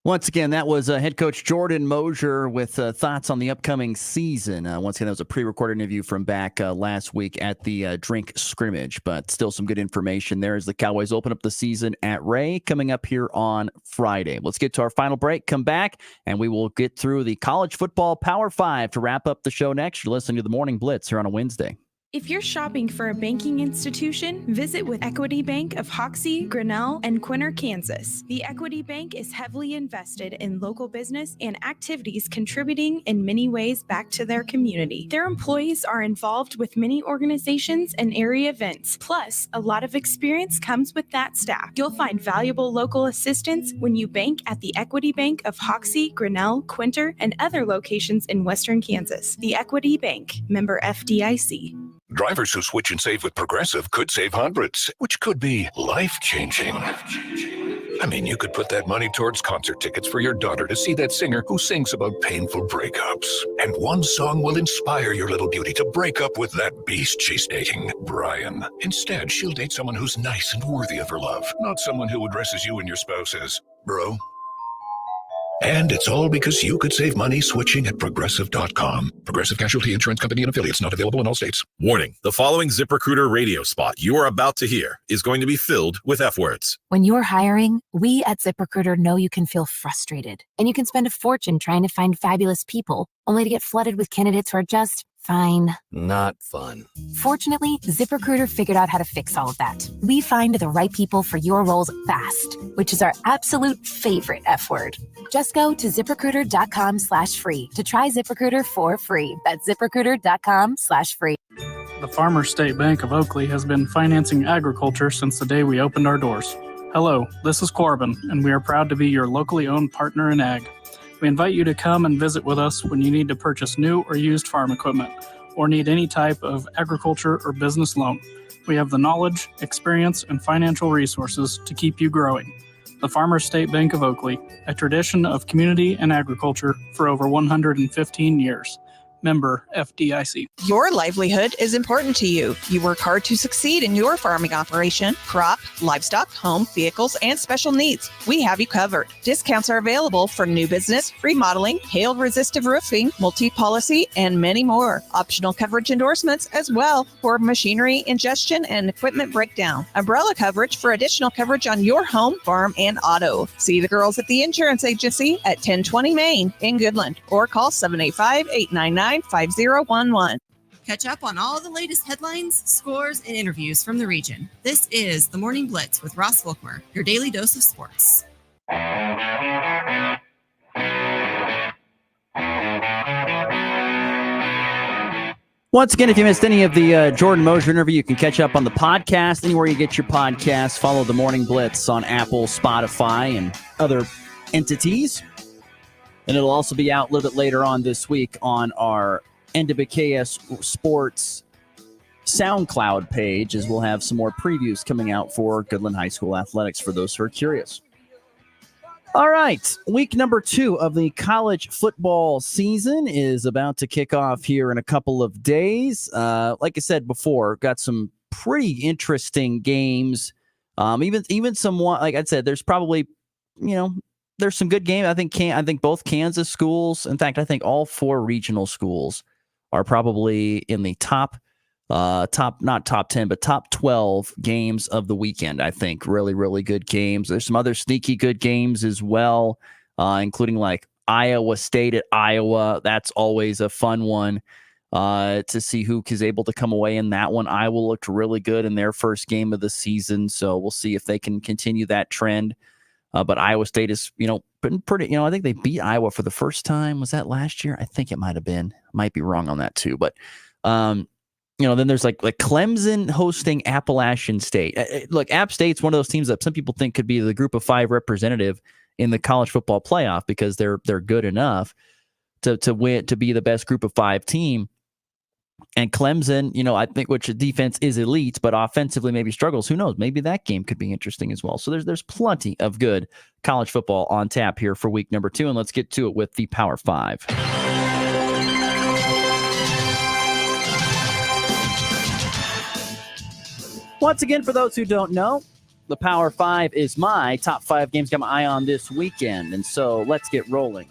Once again, that was head coach Jordan Mosier with thoughts on the upcoming season. Once again, that was a pre-recorded interview from back last week at the drink scrimmage, but still some good information there as the Cowboys open up the season at Ray coming up here on Friday. Let's get to our final break, come back, and we will get through the college football Power 5 to wrap up the show next. You're listening to the Morning Blitz here on a Wednesday. If you're shopping for a banking institution, visit with Equity Bank of Hoxie, Grinnell, and Quinter, Kansas. The Equity Bank is heavily invested in local business and activities contributing in many ways back to their community. Their employees are involved with many organizations and area events. Plus, a lot of experience comes with that staff. You'll find valuable local assistance when you bank at the Equity Bank of Hoxie, Grinnell, Quinter, and other locations in Western Kansas. The Equity Bank, member FDIC. Drivers who switch and save with Progressive could save hundreds, which could be life-changing. I mean, you could put that money towards concert tickets for your daughter to see that singer who sings about painful breakups. And one song will inspire your little beauty to break up with that beast she's dating, Brian. Instead, she'll date someone who's nice and worthy of her love, not someone who addresses you and your spouse as bro. And it's all because you could save money switching at Progressive.com. Progressive Casualty Insurance Company and affiliates, not available in all states. Warning, the following ZipRecruiter radio spot you are about to hear is going to be filled with F words. When you're hiring, we at ZipRecruiter know you can feel frustrated, and you can spend a fortune trying to find fabulous people, only to get flooded with candidates who are just fine. Not fun. Fortunately, ZipRecruiter figured out how to fix all of that. We find the right people for your roles fast, which is our absolute favorite F word. Just go to ZipRecruiter.com/free to try ZipRecruiter for free. That's ZipRecruiter.com/free. The Farmers State Bank of Oakley has been financing agriculture since the day we opened our doors. Hello, this is Corbin, and we are proud to be your locally owned partner in ag. We invite you to come and visit with us when you need to purchase new or used farm equipment, or need any type of agriculture or business loan. We have the knowledge, experience, and financial resources to keep you growing. The Farmers State Bank of Oakley, a tradition of community and agriculture for over 115 years. Member FDIC. Your livelihood is important to you. You work hard to succeed in your farming operation, crop, livestock, home, vehicles, and special needs. We have you covered. Discounts are available for new business, remodeling, hail-resistive roofing, multi-policy, and many more. Optional coverage endorsements as well for machinery, ingestion, and equipment breakdown. Umbrella coverage for additional coverage on your home, farm, and auto. See the girls at the insurance agency at 1020 Main in Goodland, or call 785-899-5011. Catch up on all the latest headlines, scores, and interviews from the region. This is The Morning Blitz with Ross Volkmer, your daily dose of sports. Once again, if you missed any of the Jordan Mosier interview, you can catch up on the podcast anywhere you get your podcasts. Follow The Morning Blitz on Apple, Spotify, and other entities. And it'll also be out a little bit later on this week on our NWKS Sports SoundCloud page, as we'll have some more previews coming out for Goodland High School athletics for those who are curious. All right, week number 2 of the college football season is about to kick off here in a couple of days. Like I said before, got some pretty interesting games. Even some, like I said, there's probably, there's some good games. I think both Kansas schools, in fact, I think all 4 regional schools are probably in the not top 10, but top 12 games of the weekend. I think really, really good games. There's some other sneaky good games as well, including like Iowa State at Iowa. That's always a fun one to see who is able to come away in that one. Iowa looked really good in their first game of the season, so we'll see if they can continue that trend. But Iowa State has, been pretty, I think they beat Iowa for the first time. Was that last year? I think it might have been. Might be wrong on that too. But, then there's like Clemson hosting Appalachian State. Look, App State's one of those teams that some people think could be the group of 5 representative in the college football playoff because they're good enough to win, to be the best group of 5 team. And Clemson, I think which defense is elite, but offensively maybe struggles. Who knows? Maybe that game could be interesting as well. So there's plenty of good college football on tap here for week number 2. And let's get to it with the Power 5. Once again, for those who don't know, the Power 5 is my top 5 games got my eye on this weekend. And so let's get rolling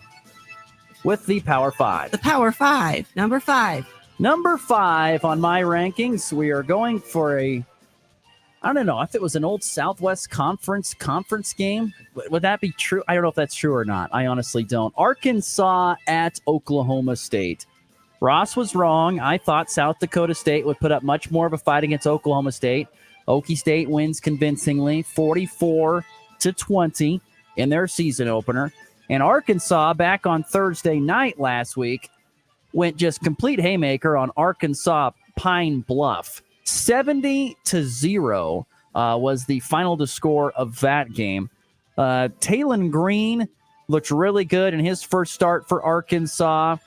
with the Power 5. The Power 5, number 5. Number 5 on my rankings, we are going for I don't know if it was an old Southwest Conference game. Would that be true? I don't know if that's true or not. I honestly don't. Arkansas at Oklahoma State. Ross was wrong. I thought South Dakota State would put up much more of a fight against Oklahoma State. Okie State wins convincingly, 44-20 in their season opener. And Arkansas, back on Thursday night last week, went just complete haymaker on Arkansas Pine Bluff. 70-0 was the final to score of that game. Talon Green looked really good in his first start for Arkansas.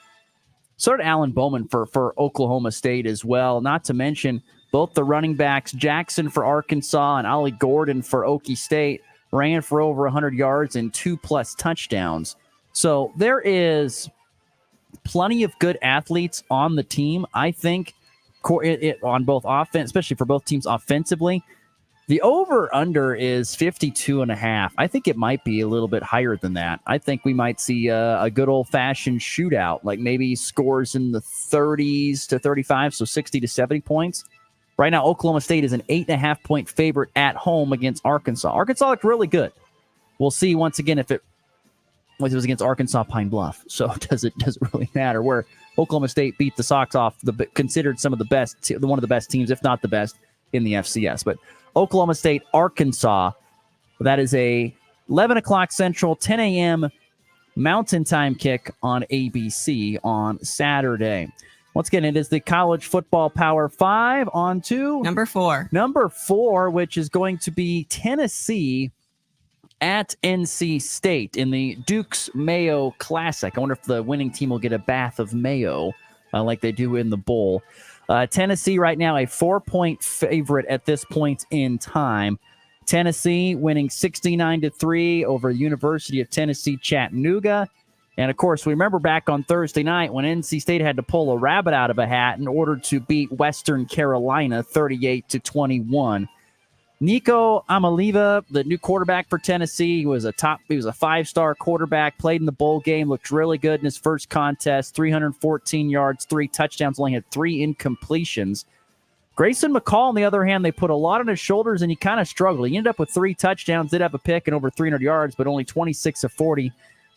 So did Alan Bowman for Oklahoma State as well. Not to mention both the running backs, Jackson for Arkansas and Ollie Gordon for Okie State, ran for over 100 yards and 2+ touchdowns. So there is plenty of good athletes on the team. I think on both offense, especially for both teams offensively. The over-under is 52.5. I think it might be a little bit higher than that. I think we might see a good old-fashioned shootout, like maybe scores in the 30s to 35, so 60 to 70 points. Right now, Oklahoma State is an 8.5-point favorite at home against Arkansas. Arkansas looked really good. We'll see once again if it was against Arkansas Pine Bluff. So does it really matter? Where Oklahoma State beat the socks off considered one of the best teams, if not the best, in the FCS. But Oklahoma State, Arkansas, that is a 11 o'clock Central, 10 a.m. Mountain Time kick on ABC on Saturday. Once again, it is the College Football Power 5 on to Number 4, which is going to be Tennessee at NC State in the Duke's Mayo Classic. I wonder if the winning team will get a bath of mayo like they do in the bowl. Tennessee right now a 4-point favorite at this point in time. Tennessee winning 69-3 over the University of Tennessee Chattanooga. And of course, we remember back on Thursday night when NC State had to pull a rabbit out of a hat in order to beat Western Carolina 38-21. Nico Amaliva, the new quarterback for Tennessee, he was a 5-star quarterback, played in the bowl game, looked really good in his first contest, 314 yards, 3 touchdowns, only had 3 incompletions. Grayson McCall, on the other hand, they put a lot on his shoulders, and he kind of struggled. He ended up with 3 touchdowns, did have a pick and over 300 yards, but only 26 of 40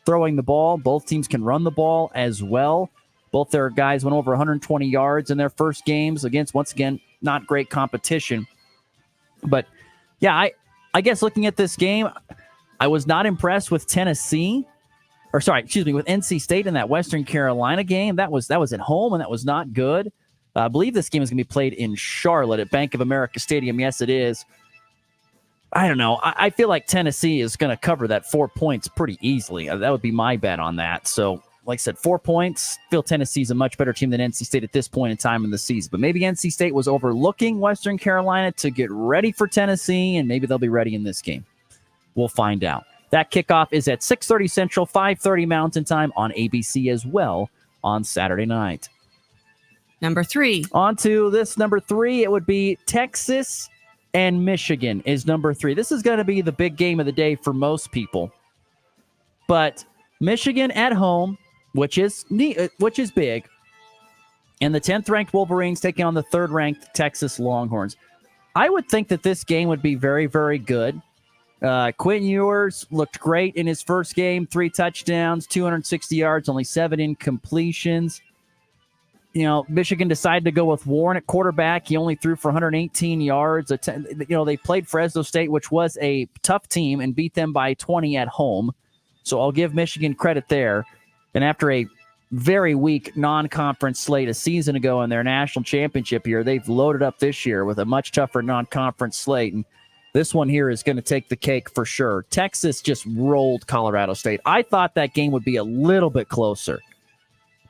throwing the ball. Both teams can run the ball as well. Both their guys went over 120 yards in their first games against, once again, not great competition. But, yeah, I guess looking at this game, I was not impressed with with NC State in that Western Carolina game. That was at home, and that was not good. I believe this game is going to be played in Charlotte at Bank of America Stadium. Yes, it is. I don't know. I feel like Tennessee is going to cover that 4 points pretty easily. That would be my bet on that. So, like I said, 4 points. I feel Tennessee's a much better team than NC State at this point in time in the season. But maybe NC State was overlooking Western Carolina to get ready for Tennessee, and maybe they'll be ready in this game. We'll find out. That kickoff is at 6:30 Central, 5:30 Mountain Time on ABC as well on Saturday night. Number 3. On to this number 3. It would be Texas and Michigan is number 3. This is going to be the big game of the day for most people. But Michigan at home, which is big, and the 10th-ranked Wolverines taking on the 3rd-ranked Texas Longhorns. I would think that this game would be very, very good. Quentin Ewers looked great in his first game, 3 touchdowns, 260 yards, only 7 incompletions. You know, Michigan decided to go with Warren at quarterback. He only threw for 118 yards. They played Fresno State, which was a tough team, and beat them by 20 at home. So I'll give Michigan credit there. And after a very weak non-conference slate a season ago in their national championship year, they've loaded up this year with a much tougher non-conference slate. And this one here is going to take the cake for sure. Texas just rolled Colorado State. I thought that game would be a little bit closer.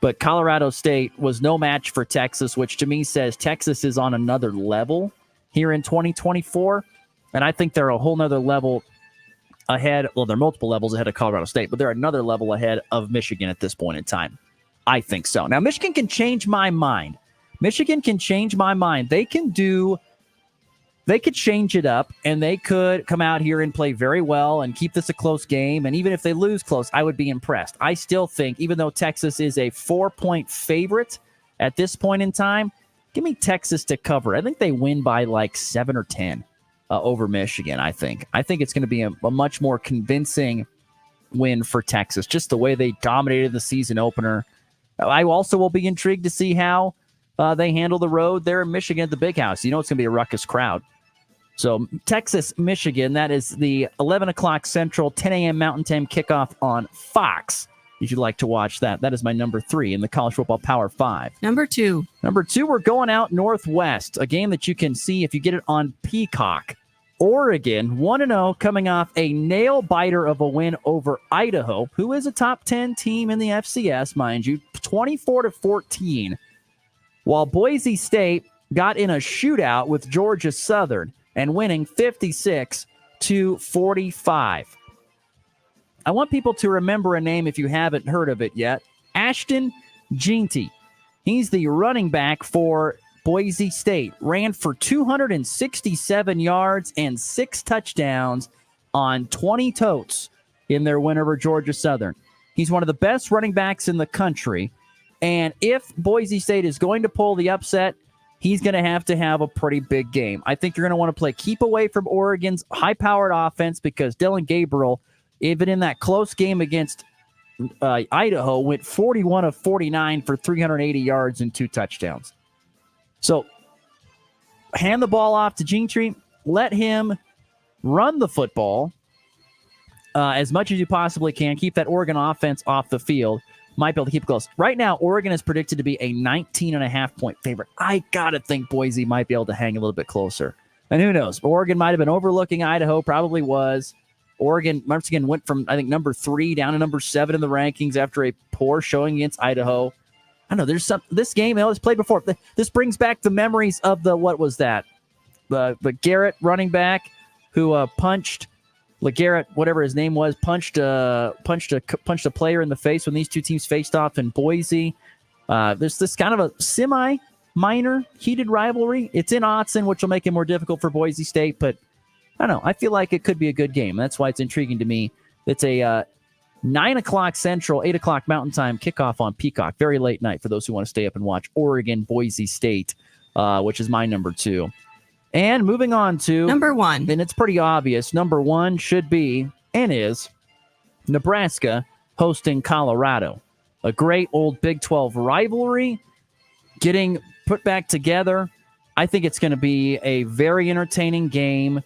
But Colorado State was no match for Texas, which to me says Texas is on another level here in 2024. And I think they're a whole nother level ahead. Well, they're multiple levels ahead of Colorado State, but they're another level ahead of Michigan at this point in time. I think so. Now, Michigan can change my mind. They could change it up, and they could come out here and play very well and keep this a close game. And even if they lose close, I would be impressed. I still think, even though Texas is a 4-point favorite at this point in time, give me Texas to cover. I think they win by like 7 or 10 over Michigan, I think. I think it's going to be a much more convincing win for Texas. Just the way they dominated the season opener. I also will be intrigued to see how they handle the road there in Michigan at the Big House. You know it's going to be a ruckus crowd. So Texas, Michigan, that is the 11 o'clock Central, 10 a.m. Mountain Time kickoff on Fox. If you'd like to watch that, that is my number 3 in the College Football Power 5. Number 2. Number 2, we're going out Northwest, a game that you can see if you get it on Peacock. Oregon, 1-0, coming off a nail-biter of a win over Idaho, who is a top 10 team in the FCS, mind you, 24-14. While Boise State got in a shootout with Georgia Southern and winning 56-45. I want people to remember a name if you haven't heard of it yet. Ashton Jeanty. He's the running back for Boise State. Ran for 267 yards and 6 touchdowns on 20 totes in their win over Georgia Southern. He's one of the best running backs in the country. And if Boise State is going to pull the upset, he's going to have a pretty big game. I think you're going to want to play keep away from Oregon's high-powered offense because Dylan Gabriel, even in that close game against Idaho, went 41 of 49 for 380 yards and 2 touchdowns. So hand the ball off to Gentry. Let him run the football as much as you possibly can. Keep that Oregon offense off the field. Might be able to keep it close. Right now, Oregon is predicted to be a 19.5-point favorite. I got to think Boise might be able to hang a little bit closer. And who knows? Oregon might have been overlooking Idaho. Probably was. Oregon, once again, went from, I think, number 3 down to number 7 in the rankings after a poor showing against Idaho. I know there's this game was played before. This brings back the memories of what was that? The Garrett running back who punched LeGarrette, whatever his name was, punched a player in the face when these two teams faced off in Boise. There's this kind of a semi-minor heated rivalry. It's in Autzen, which will make it more difficult for Boise State, but I don't know. I feel like it could be a good game. That's why it's intriguing to me. It's a 9 o'clock Central, 8 o'clock Mountain Time kickoff on Peacock. Very late night for those who want to stay up and watch Oregon, Boise State, which is my number 2. And moving on to number 1. And it's pretty obvious. Number 1 should be and is Nebraska hosting Colorado. A great old Big 12 rivalry getting put back together. I think it's going to be a very entertaining game.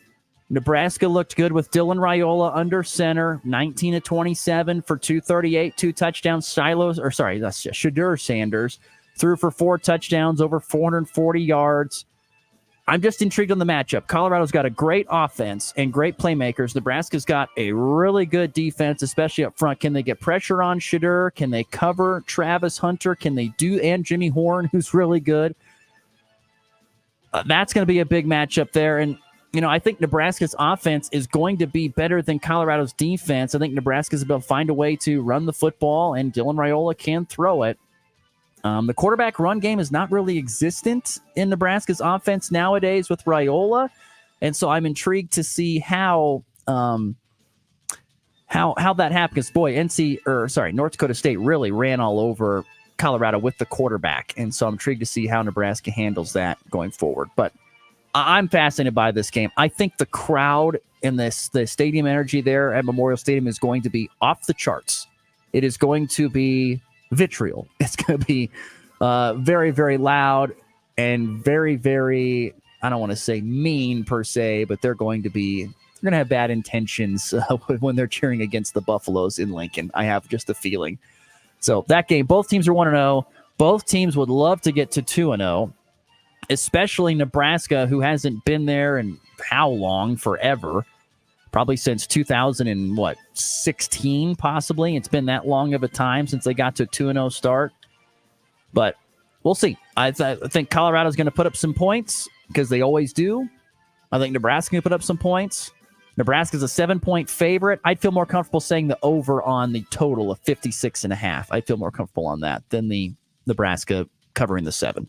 Nebraska looked good with Dylan Raiola under center, 19-27 for 238, 2 touchdowns. Shadur Sanders threw for 4 touchdowns, over 440 yards. I'm just intrigued on the matchup. Colorado's got a great offense and great playmakers. Nebraska's got a really good defense, especially up front. Can they get pressure on Shadur? Can they cover Travis Hunter? Can they and Jimmy Horn, who's really good? That's going to be a big matchup there. And, I think Nebraska's offense is going to be better than Colorado's defense. I think Nebraska's able to find a way to run the football, and Dylan Raiola can throw it. The quarterback run game is not really existent in Nebraska's offense nowadays with Raiola, and so I'm intrigued to see how that happens. Boy, North Dakota State really ran all over Colorado with the quarterback, and so I'm intrigued to see how Nebraska handles that going forward. But I'm fascinated by this game. I think the crowd and the stadium energy there at Memorial Stadium is going to be off the charts. It is going to be vitriol. It's going to be very, very loud and very, very, I don't want to say mean per se, but they're going to have bad intentions when they're cheering against the Buffaloes in Lincoln. I have just a feeling. So that game, both teams are 1-0. Both teams would love to get to 2-0, especially Nebraska, who hasn't been there in how long? Forever. Probably since 2016, possibly. It's been that long of a time since they got to a 2-0 start. But we'll see. I think Colorado's going to put up some points because they always do. I think Nebraska's going to put up some points. Nebraska's a 7-point favorite. I'd feel more comfortable saying the over on the total of 56.5. I'd feel more comfortable on that than the Nebraska covering the 7.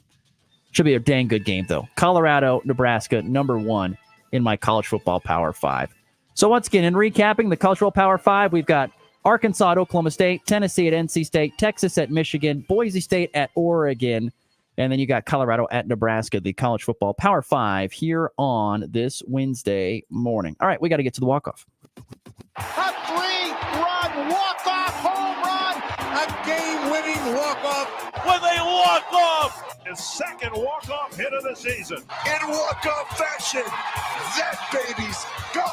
Should be a dang good game, though. Colorado, Nebraska, number 1 in my college football Power 5. So once again, in recapping the college football Power 5, we've got Arkansas at Oklahoma State, Tennessee at NC State, Texas at Michigan, Boise State at Oregon, and then you got Colorado at Nebraska, the college football Power 5 here on this Wednesday morning. All right, we got to get to the walk-off. A 3-run walk-off home run, a game-winning walk-off walk-off! His second walk-off hit of the season. In walk-off fashion, that baby's go!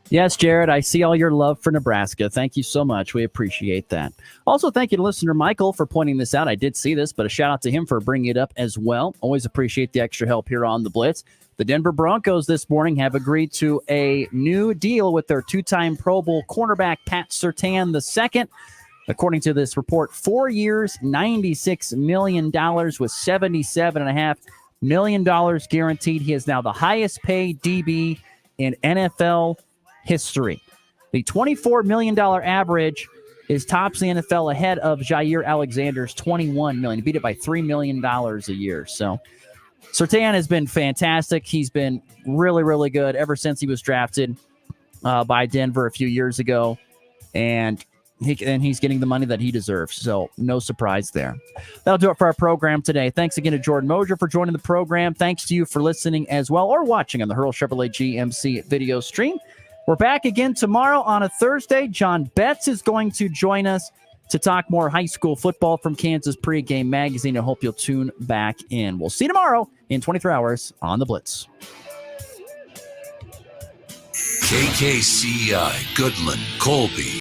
Yes, Jared, I see all your love for Nebraska. Thank you so much. We appreciate that. Also, thank you to listener Michael for pointing this out. I did see this, but a shout out to him for bringing it up as well. Always appreciate the extra help here on the Blitz. The Denver Broncos this morning have agreed to a new deal with their two-time Pro Bowl cornerback Pat Surtain II. According to this report, 4 years, $96 million with $77.5 million guaranteed. He is now the highest paid DB in NFL history. The $24 million average is tops the NFL ahead of Jair Alexander's $21 million. He beat it by $3 million a year. So Surtain has been fantastic. He's been really, really good ever since he was drafted by Denver a few years ago. And he's getting the money that he deserves. So no surprise there. That'll do it for our program today. Thanks again to Jordan Mosier for joining the program. Thanks to you for listening as well or watching on the Hurl Chevrolet GMC video stream. We're back again tomorrow on a Thursday. John Betts is going to join us to talk more high school football from Kansas Pregame Magazine. I hope you'll tune back in. We'll see you tomorrow in 23 hours on the Blitz. KKCI, Goodland, Colby.